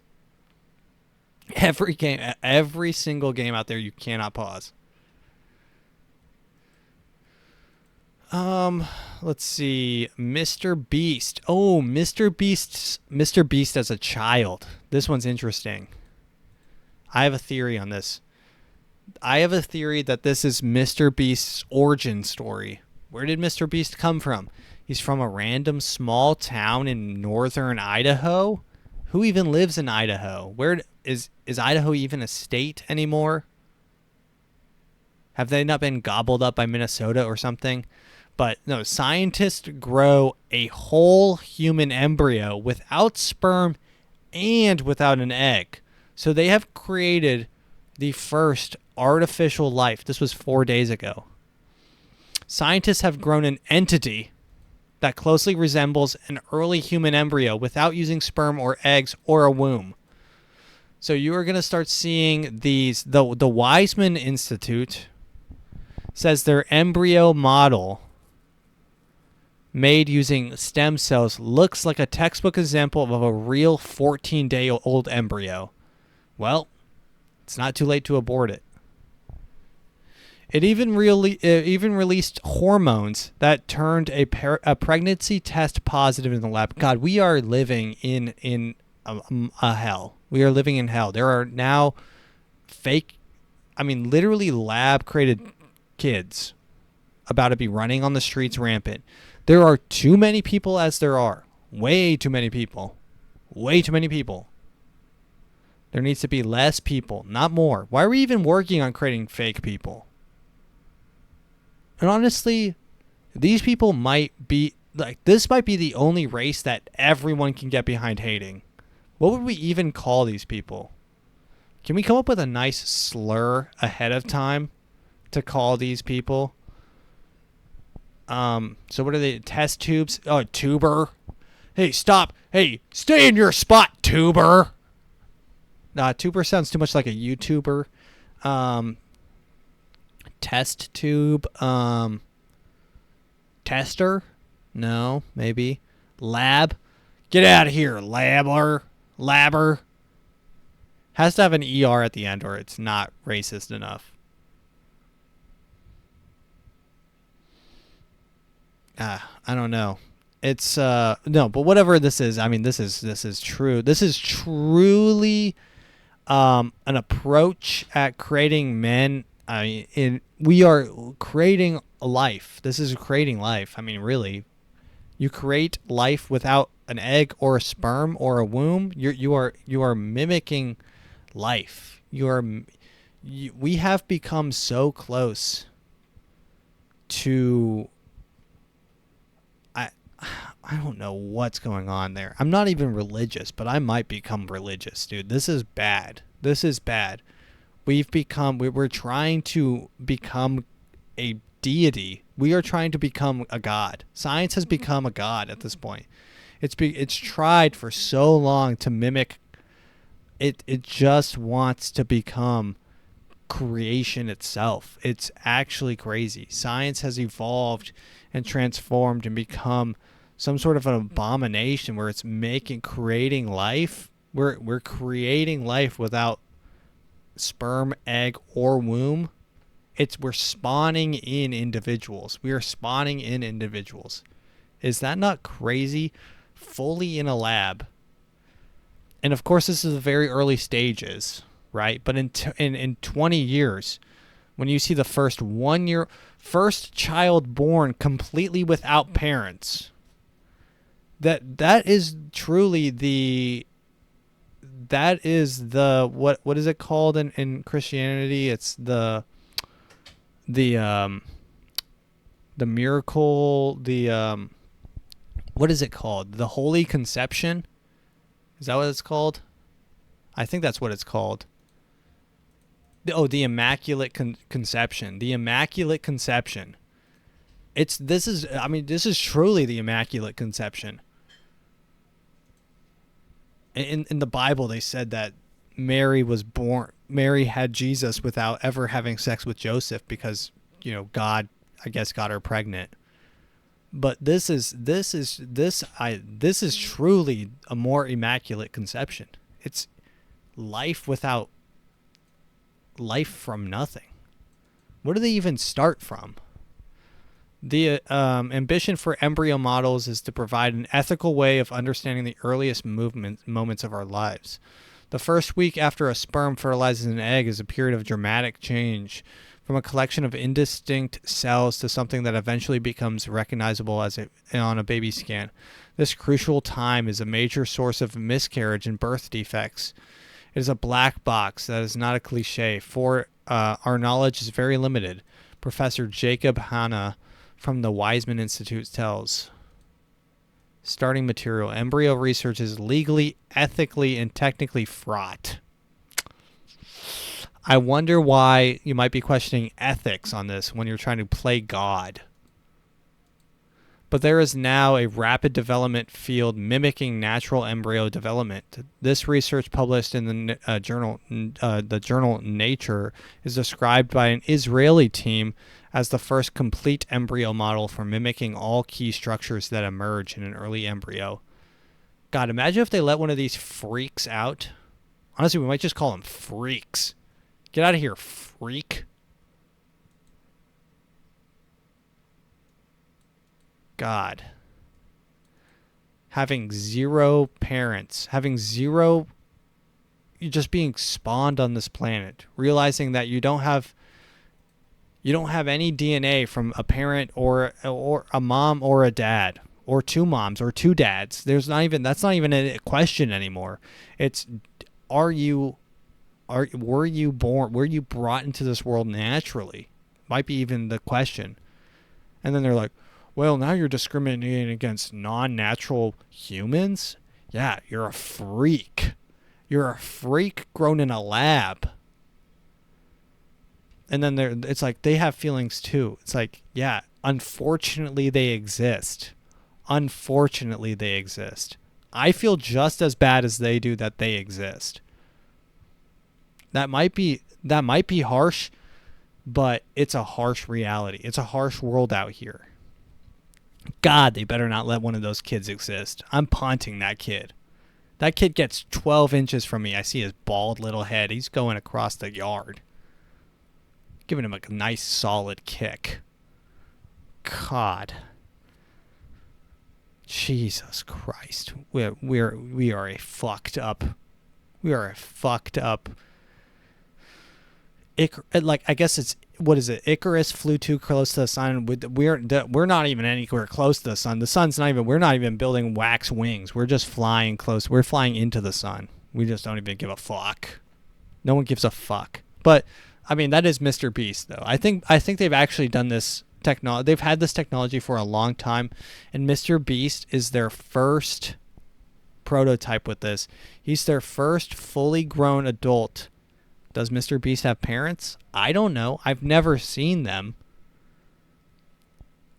Every single game out there, you cannot pause. Let's see. Mr. Beast. Oh, Mr. Beast as a child. This one's interesting. I have a theory on this. I have a theory that this is Mr. Beast's origin story. Where did Mr. Beast come from? He's from a random small town in northern Idaho. Who even lives in Idaho? Where is Idaho even a state anymore? Have they not been gobbled up by Minnesota or something? But no, scientists grow a whole human embryo without sperm and without an egg. So they have created the first artificial life. This was 4 days ago. Scientists have grown an entity that closely resembles an early human embryo without using sperm or eggs or a womb. So you are going to start seeing these. The Weizmann Institute says their embryo model made using stem cells looks like a textbook example of a real 14-day-old embryo. Well, it's not too late to abort it. It even released hormones that turned a pregnancy test positive in the lab. God, we are living in a hell. We are living in hell. There are now literally lab-created kids about to be running on the streets rampant. There are too many people as there are. Way too many people. Way too many people. There needs to be less people, not more. Why are we even working on creating fake people? And honestly, these people might be, this might be the only race that everyone can get behind hating. What would we even call these people? Can we come up with a nice slur ahead of time to call these people? So what are they? Test tubes? Oh, tuber. Hey, stop. Hey, stay in your spot, tuber. Nah, tuber sounds too much like a YouTuber. Test tube. Tester? No, maybe. Lab? Get out of here, labber. Labber. Has to have an ER at the end or it's not racist enough. I don't know. It's no, but whatever this is, I mean, this is true. This is truly an approach at creating men. I mean, we are creating a life. This is creating life. I mean, really, you create life without an egg or a sperm or a womb. You are mimicking life. We have become so close to. I don't know what's going on there. I'm not even religious, but I might become religious, dude. This is bad. This is bad. We're trying to become a deity. We are trying to become a god. Science has become a god at this point. It's tried for so long to mimic. It just wants to become creation itself. It's actually crazy. Science has evolved and transformed and become some sort of an abomination where it's creating life. We're creating life without sperm, egg, or womb. We're spawning in individuals. We are spawning in individuals. Is that not crazy? Fully in a lab. And of course, this is the very early stages, right? But in 20 years, when you see the first child born completely without parents, that is truly what is it called in Christianity? It's the miracle, what is it called? The Holy Conception? Is that what it's called? I think that's what it's called. The Immaculate Conception. The Immaculate Conception. This is truly the Immaculate Conception. In the Bible, they said that Mary had Jesus without ever having sex with Joseph because, God, I guess, got her pregnant. But this is truly a more immaculate conception. It's life from nothing. What do they even start from? The ambition for embryo models is to provide an ethical way of understanding the earliest moments of our lives. The first week after a sperm fertilizes an egg is a period of dramatic change, from a collection of indistinct cells to something that eventually becomes recognizable on a baby scan. This crucial time is a major source of miscarriage and birth defects. It is a black box that is not a cliche, for our knowledge is very limited. Professor Jacob Hanna from the Weizmann Institute tells. Starting material. Embryo research is legally, ethically, and technically fraught. I wonder why you might be questioning ethics on this when you're trying to play God. But there is now a rapid development field mimicking natural embryo development. This research, published in the journal Nature, is described by an Israeli team as the first complete embryo model for mimicking all key structures that emerge in an early embryo. God, imagine if they let one of these freaks out. Honestly, we might just call them freaks. Get out of here, freak. God. Having zero parents, you're just being spawned on this planet, realizing that you don't have any DNA from a parent or a mom or a dad or two moms or two dads. That's not even a question anymore. It's were you brought into this world naturally? Might be even the question. And then they're like, well, now you're discriminating against non-natural humans? Yeah, you're a freak. You're a freak grown in a lab. And then it's like they have feelings too. It's like, yeah, unfortunately they exist. Unfortunately they exist. I feel just as bad as they do that they exist. That might be harsh, but it's a harsh reality. It's a harsh world out here. God, they better not let one of those kids exist. I'm punting that kid. That kid gets 12 inches from me. I see his bald little head. He's going across the yard. Giving him a nice solid kick. God. Jesus Christ. We are a fucked up. We are a fucked up. I guess it's, what is it? Icarus flew too close to the sun. We're not even anywhere close to the sun. The sun's not even. We're not even building wax wings. We're just flying close. We're flying into the sun. We just don't even give a fuck. No one gives a fuck. But I mean, that is Mr. Beast, though. I think they've actually done this technology. They've had this technology for a long time, and Mr. Beast is their first prototype with this. He's their first fully grown adult. Does Mr. Beast have parents? I don't know. I've never seen them.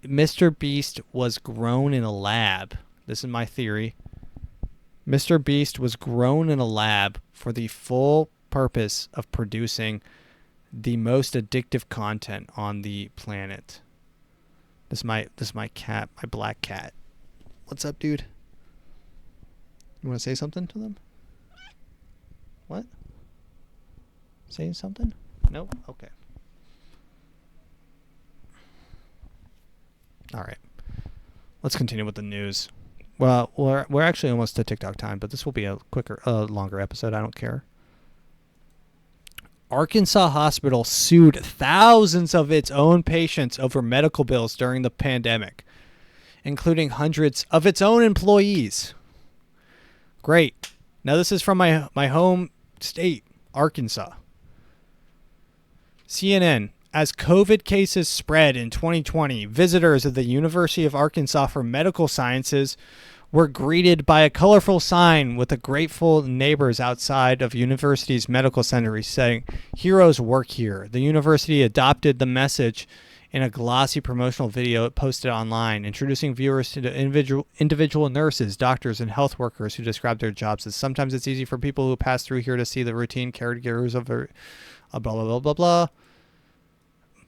Mr. Beast was grown in a lab. This is my theory. Mr. Beast was grown in a lab for the full purpose of producing the most addictive content on the planet. This is my cat, my black cat. What's up, dude? You want to say something to them? What? Saying something? No? Okay. All right. Let's continue with the news. Well, we're actually almost to TikTok time, but this will be a longer episode. I don't care. Arkansas hospital sued thousands of its own patients over medical bills during the pandemic, including hundreds of its own employees. Great. Now this is from my home state, Arkansas. CNN. As COVID cases spread in 2020, visitors of the University of Arkansas for Medical Sciences were greeted by a colorful sign with the grateful neighbors outside of university's medical center saying, "Heroes work here." The university adopted the message in a glossy promotional video it posted online, introducing viewers to the individual nurses, doctors, and health workers who described their jobs as sometimes it's easy for people who pass through here to see the routine caregivers of blah, blah, blah, blah, blah.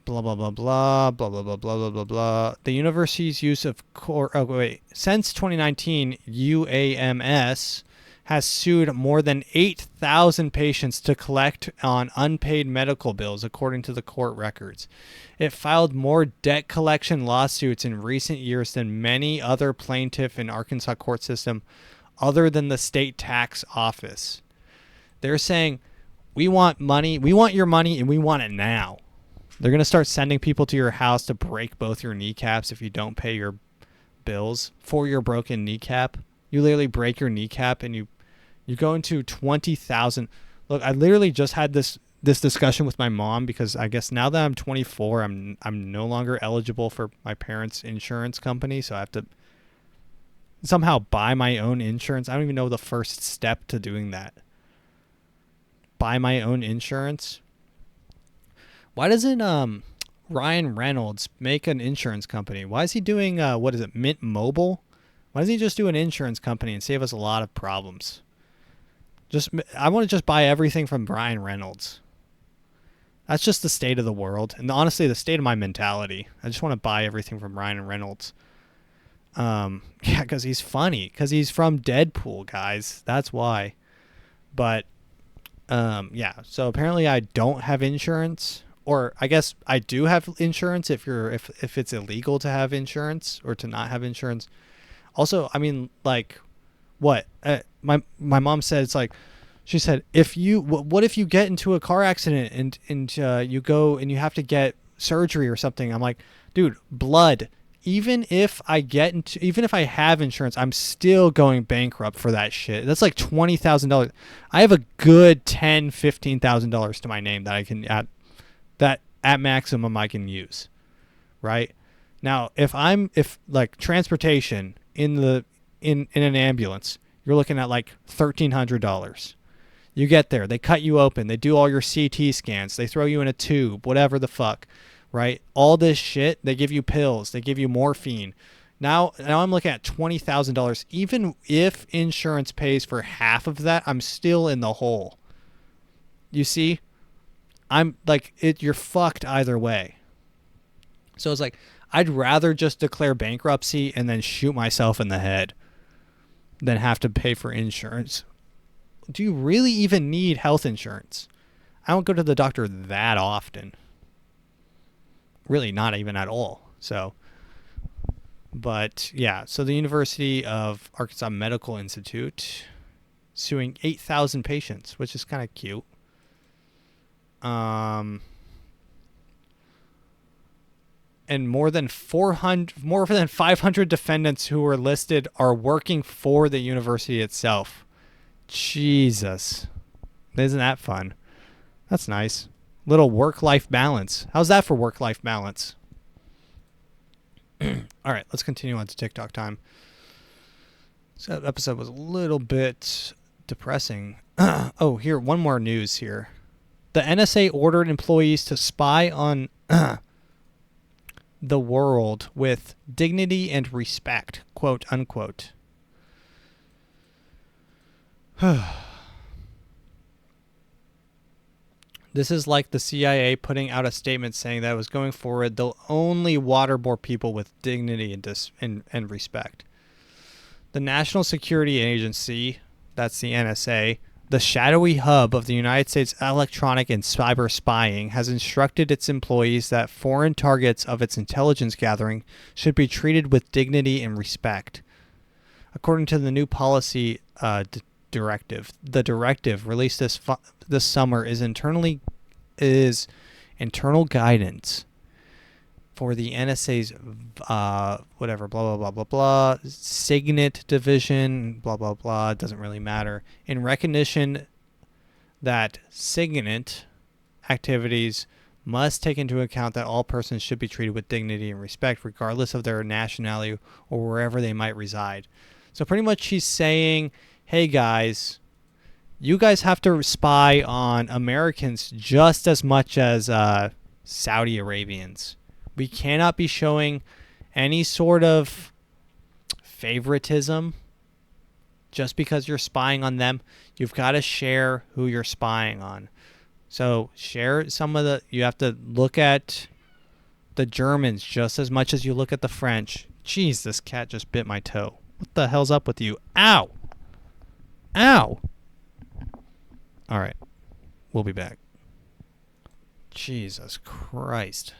Blah, blah, blah, blah, blah, blah, blah, blah, blah, blah, blah. The university's use of since 2019, UAMS has sued more than 8,000 patients to collect on unpaid medical bills, according to the court records. It filed more debt collection lawsuits in recent years than many other plaintiffs in Arkansas court system other than the state tax office. They're saying, we want money, we want your money, and we want it now. They're going to start sending people to your house to break both your kneecaps if you don't pay your bills for your broken kneecap. You literally break your kneecap and you go into 20,000. Look, I literally just had this discussion with my mom because I guess now that I'm 24, I'm no longer eligible for my parents' insurance company, so I have to somehow buy my own insurance. I don't even know the first step to doing that. Buy my own insurance. Why doesn't Ryan Reynolds make an insurance company? Why is he doing, Mint Mobile? Why doesn't he just do an insurance company and save us a lot of problems? I want to just buy everything from Ryan Reynolds. That's just the state of the world. And honestly, the state of my mentality. I just want to buy everything from Ryan Reynolds. Yeah, because he's funny. Because he's from Deadpool, guys. That's why. But, yeah. So apparently I don't have insurance. Or I guess I do have insurance if it's illegal to have insurance or to not have insurance. Also, I mean, like, what? My mom said it's like, she said, what if you get into a car accident and you go and you have to get surgery or something? I'm like, dude, blood. Even if I have insurance, I'm still going bankrupt for that shit. That's like $20,000. I have a good $10,000-$15,000 to my name that I can that at maximum I can use, right? Now, if like transportation in an ambulance, you're looking at like $1,300. You get there, they cut you open, they do all your CT scans, they throw you in a tube, whatever the fuck, right? All this shit, they give you pills, they give you morphine. Now I'm looking at $20,000. Even if insurance pays for half of that, I'm still in the hole. You see? I'm like, you're fucked either way. So it's like, I'd rather just declare bankruptcy and then shoot myself in the head than have to pay for insurance. Do you really even need health insurance? I don't go to the doctor that often. Really, not even at all. So, but yeah, so the University of Arkansas Medical Institute suing 8,000 patients, which is kind of cute. And more than 500 defendants who were listed are working for the university itself. Jesus. Isn't that fun? That's nice. Little work-life balance. How's that for work-life balance? All right, let's continue on to TikTok time. So that episode was a little bit depressing. Oh, here, one more news here. The NSA ordered employees to spy on the world with dignity and respect, quote unquote. This is like the CIA putting out a statement saying that it was going forward, they'll only waterboard people with dignity and respect. The National Security Agency, that's the NSA, the shadowy hub of the United States electronic and cyber spying, has instructed its employees that foreign targets of its intelligence gathering should be treated with dignity and respect. According to the new policy directive, the directive released this summer is internal guidance for the NSA's whatever, blah, blah, blah, blah, blah, Signet division, blah, blah, blah, it doesn't really matter. In recognition that Signet activities must take into account that all persons should be treated with dignity and respect, regardless of their nationality or wherever they might reside. So pretty much he's saying, hey guys, you guys have to spy on Americans just as much as Saudi Arabians. We cannot be showing any sort of favoritism just because you're spying on them. You've got to share who you're spying on. So share some of the, you have to look at the Germans just as much as you look at the French. Jeez, this cat just bit my toe. What the hell's up with you? Ow! Ow! All right. We'll be back. Jesus Christ.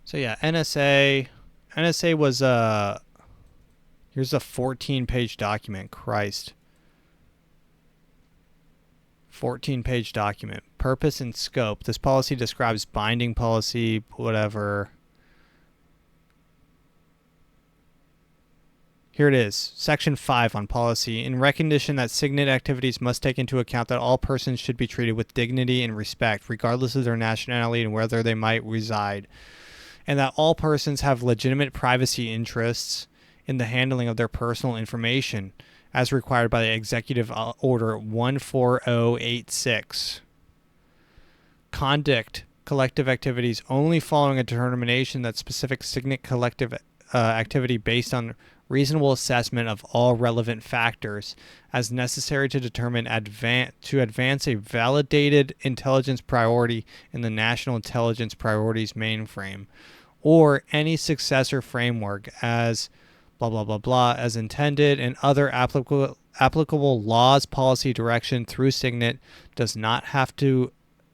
So yeah, NSA was here's a 14-page document. Christ. 14-page document. Purpose and scope. This policy describes binding policy, whatever. Here it is. Section 5 on policy. In recognition that Signet activities must take into account that all persons should be treated with dignity and respect, regardless of their nationality and whether they might reside, and that all persons have legitimate privacy interests in the handling of their personal information, as required by the Executive Order 14086. Conduct collective activities only following a determination that specific Signet collective activity based on reasonable assessment of all relevant factors as necessary to determine to advance a validated intelligence priority in the national intelligence priorities mainframe, or any successor framework as blah blah blah blah as intended, and other applicable laws, policy, direction through Signet does not have to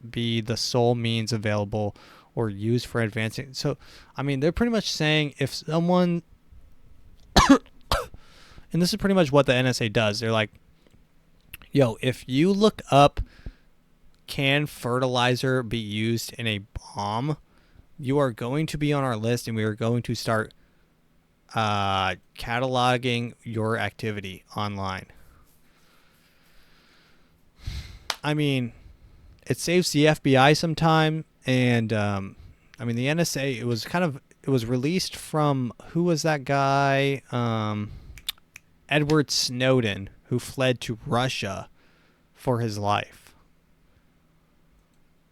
be the sole means available or used for advancing. So I mean, they're pretty much saying if someone and this is pretty much what the NSA does. They're like, yo, if you look up can fertilizer be used in a bomb, you are going to be on our list and we are going to start cataloging your activity online. I mean, it saves the FBI some time, and I mean, the NSA, it was released from, who was that guy? Edward Snowden, who fled to Russia for his life.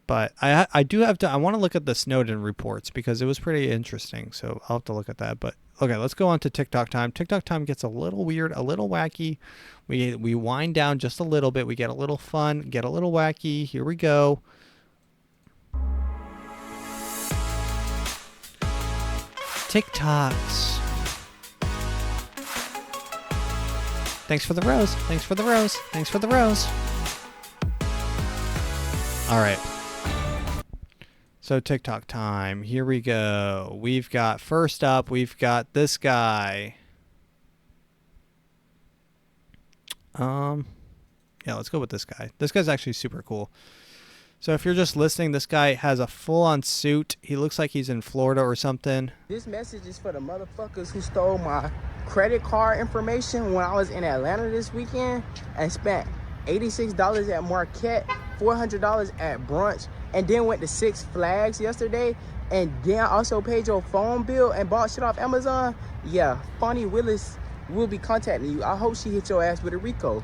But I do have to, I want to look at the Snowden reports because it was pretty interesting. So I'll have to look at that. But okay, let's go on to TikTok time. TikTok time gets a little weird, a little wacky. We wind down just a little bit. We get a little fun, get a little wacky. Here we go. TikToks. Thanks for the rose. Thanks for the rose. Thanks for the rose. All right. So TikTok time. Here we go. We've got, first up, we've got this guy. Yeah, let's go with this guy. This guy's actually super cool. So if you're just listening, this guy has a full-on suit. He looks like he's in Florida or something. This message is for the motherfuckers who stole my credit card information when I was in Atlanta this weekend and spent $86 at Marquette, $400 at brunch, and then went to Six Flags yesterday, and then also paid your phone bill and bought shit off Amazon. Yeah, Fonnie Willis will be contacting you. I hope she hit your ass with a RICO.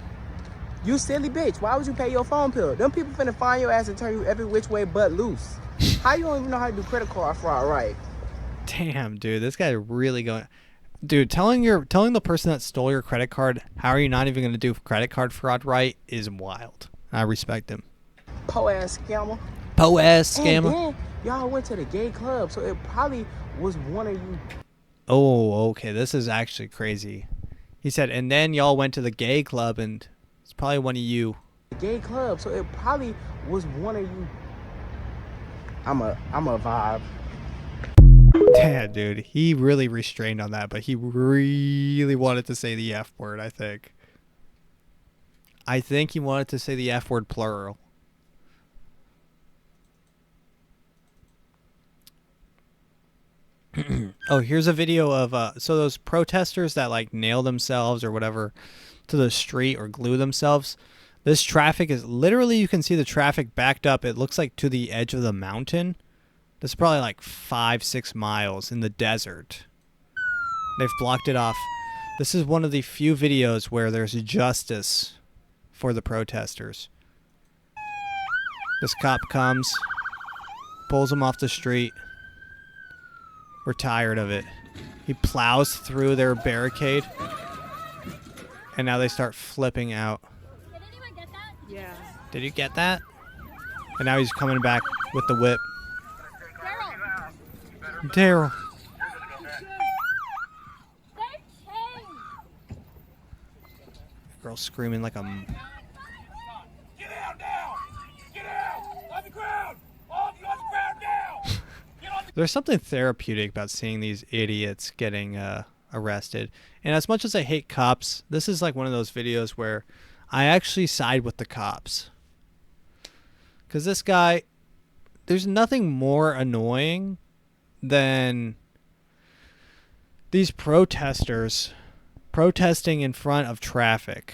You silly bitch. Why would you pay your phone bill? Them people finna find your ass and turn you every which way but loose. How you don't even know how to do credit card fraud right? Damn, dude, this guy really going. Dude, telling the person that stole your credit card how are you not even gonna do credit card fraud right is wild. I respect him. Po ass scammer. Po ass scammer. And then y'all went to the gay club, so it probably was one of you. Oh, okay. This is actually crazy. He said, and then y'all went to the gay club, and it's probably one of you. Gay club, so it probably was one of you. I'm a vibe. Yeah, dude, he really restrained on that, but he really wanted to say the F word, I think. I think he wanted to say the F word plural. Oh, here's a video of so those protesters that like nail themselves or whatever to the street or glue themselves. This traffic is literally, you can see the traffic backed up. It looks like to the edge of the mountain. This is probably like 5-6 miles in the desert. They've blocked it off. This is one of the few videos where there's justice for the protesters. This cop comes, pulls them off the street. We're tired of it. He plows through their barricade. And now they start flipping out. Did anyone get that? Yeah. Did you get that? And now he's coming back with the whip. Daryl. Girl screaming like a... Get out now! Get out! On the ground! All of you on the ground now! There's something therapeutic about seeing these idiots getting arrested. And as much as I hate cops, this is like one of those videos where I actually side with the cops. Because this guy, there's nothing more annoying than these protesters protesting in front of traffic,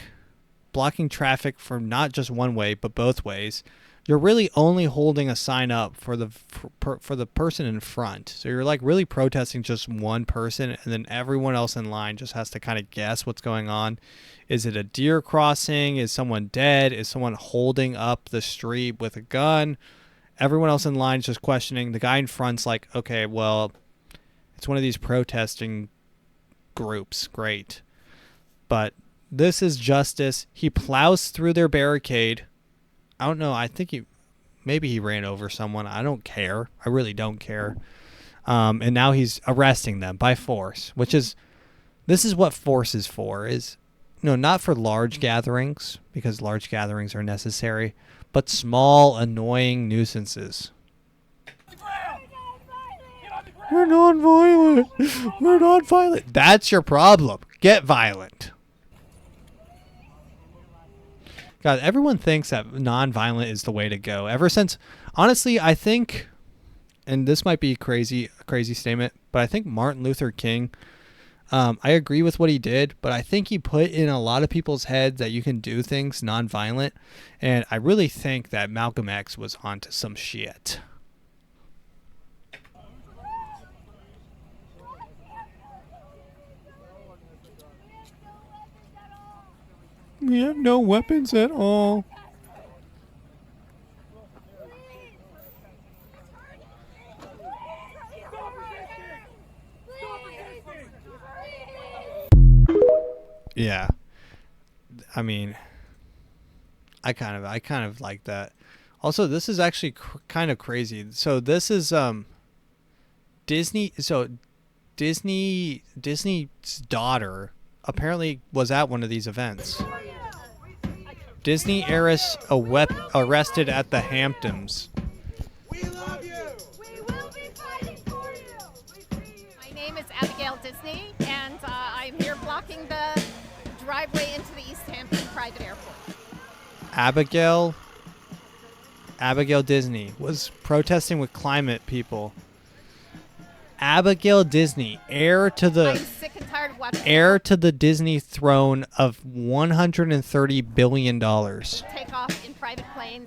blocking traffic from not just one way, but both ways. You're really only holding a sign up for the person in front. So you're like really protesting just one person, and then everyone else in line just has to kind of guess what's going on. Is it a deer crossing? Is someone dead? Is someone holding up the street with a gun? Everyone else in line is just questioning. The guy in front's like, okay, well, it's one of these protesting groups. Great. But this is justice. He plows through their barricade. I don't know. I think maybe he ran over someone. I don't care. I really don't care. And now he's arresting them by force, this is what force is for, not for large gatherings, because large gatherings are necessary, but small, annoying nuisances. We're non-violent. We're non-violent. That's your problem. Get violent. God, everyone thinks that non-violent is the way to go. Ever since, honestly, I think, and this might be a crazy statement, but I think Martin Luther King, I agree with what he did, but I think he put in a lot of people's heads that you can do things non-violent, and I really think that Malcolm X was onto some shit. We have no weapons at all. Yeah. I mean, I kind of like that. Also, this is actually kind of crazy. So this is Disney. So Disney's daughter apparently was at one of these events. Disney heiress arrested at the Hamptons. We love you. We will be fighting for you. My name is Abigail Disney, and I'm here blocking the driveway into the East Hampton private airport. Abigail Disney was protesting with climate people. Abigail Disney, heir to I'm sick and tired of watching the Disney throne of $130 billion. Take off in private planes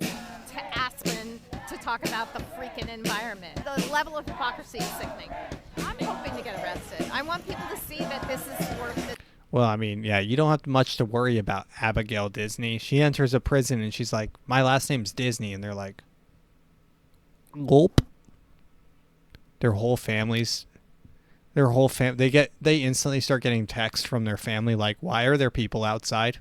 to Aspen to talk about the freaking environment. The level of hypocrisy is sickening. I'm hoping to get arrested. I want people to see that this is worth it. Well, I mean, yeah, you don't have much to worry about Abigail Disney. She enters a prison and she's like, my last name's Disney. And they're like, gulp. They instantly start getting texts from their family like, why are there people outside?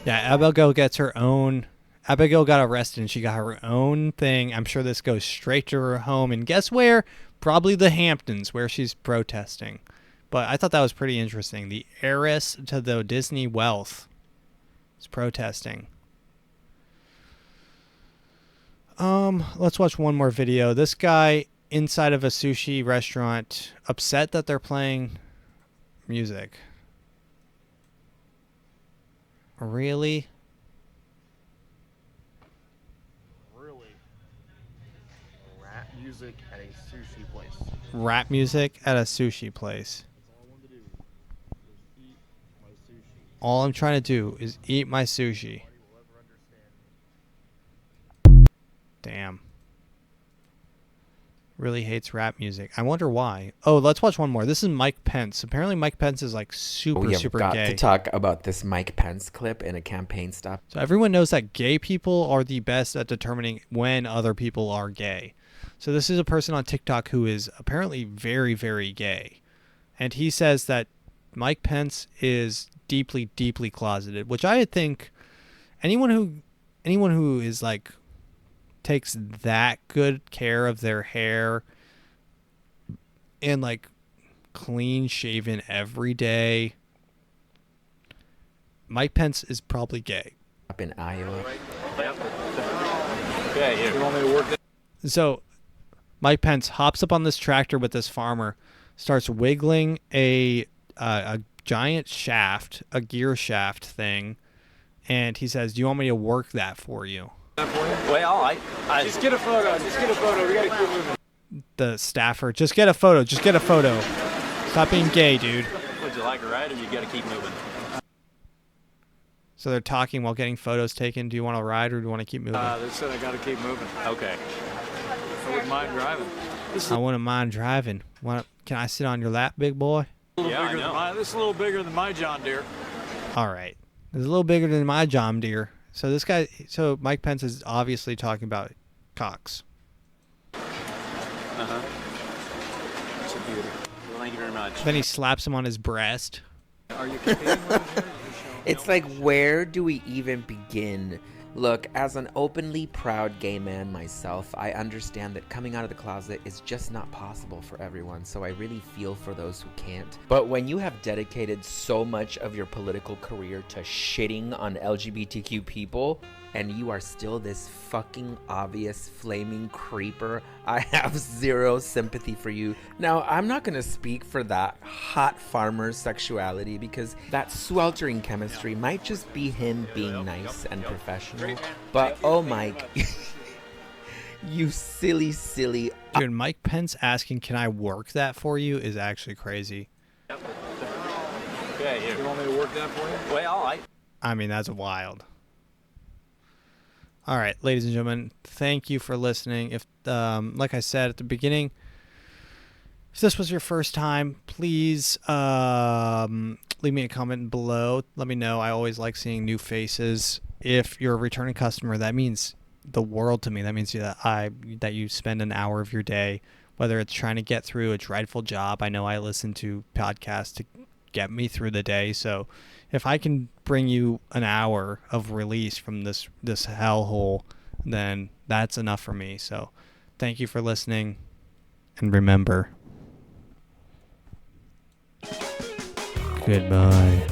Yeah, Abigail got arrested and she got her own thing. I'm sure this goes straight to her home. And guess where? Probably the Hamptons, where she's protesting. But I thought that was pretty interesting. The heiress to the Disney wealth is protesting. Let's watch one more video. This guy inside of a sushi restaurant, upset that they're playing music. Really? Rap music at a sushi place. Rap music at a sushi place. All I'm trying to do is eat my sushi. Damn. Really hates rap music. I wonder why. Oh, let's watch one more. This is Mike Pence. Apparently Mike Pence is like super gay. We've got to talk about this Mike Pence clip in a campaign stop. So everyone knows that gay people are the best at determining when other people are gay. So this is a person on TikTok who is apparently very, very gay. And he says that Mike Pence is deeply, deeply closeted, which I think anyone who is like takes that good care of their hair and like clean shaven every day, Mike Pence is probably gay. Up in Iowa. Okay, you want me to work this? So Mike Pence hops up on this tractor with this farmer, starts wiggling a giant shaft, a gear shaft thing, and he says, "Do you want me to work that for you?" Well, I just get a photo. Just get a photo. We gotta keep moving. The staffer, just get a photo. Just get a photo. Stop being gay, dude. Would you like a ride, or you gotta keep moving? So they're talking while getting photos taken. Do you want to ride, or do you want to keep moving? They said I gotta keep moving. Okay. I wouldn't mind driving. I wouldn't mind driving. Can I sit on your lap, big boy? Yeah, I know. This is a little bigger than my John Deere. All right. It's a little bigger than my John Deere. So Mike Pence is obviously talking about cocks. Uh-huh. That's a beauty. Well, thank you very much. Then he slaps him on his breast. Are you competing with me? It's like, where do we even begin? Look, as an openly proud gay man myself, I understand that coming out of the closet is just not possible for everyone, so I really feel for those who can't. But when you have dedicated so much of your political career to shitting on LGBTQ people, and you are still this fucking obvious flaming creeper, I have zero sympathy for you. Now, I'm not gonna speak for that hot farmer's sexuality, because that sweltering chemistry might just be him being nice and professional. But oh Mike, you silly. Dude, Mike Pence asking, "Can I work that for you?" is actually crazy. Okay, you want me to work that for you? Well, I mean, that's wild. All right, ladies and gentlemen, thank you for listening. If, like I said at the beginning, If this was your first time, please leave me a comment below. Let me know. I always like seeing new faces. If you're a returning customer, that means the world to me. That means that you spend an hour of your day, whether it's trying to get through a dreadful job. I know I listen to podcasts to get me through the day. So if I can bring you an hour of release from this hellhole, then that's enough for me. So thank you for listening, and remember, goodbye.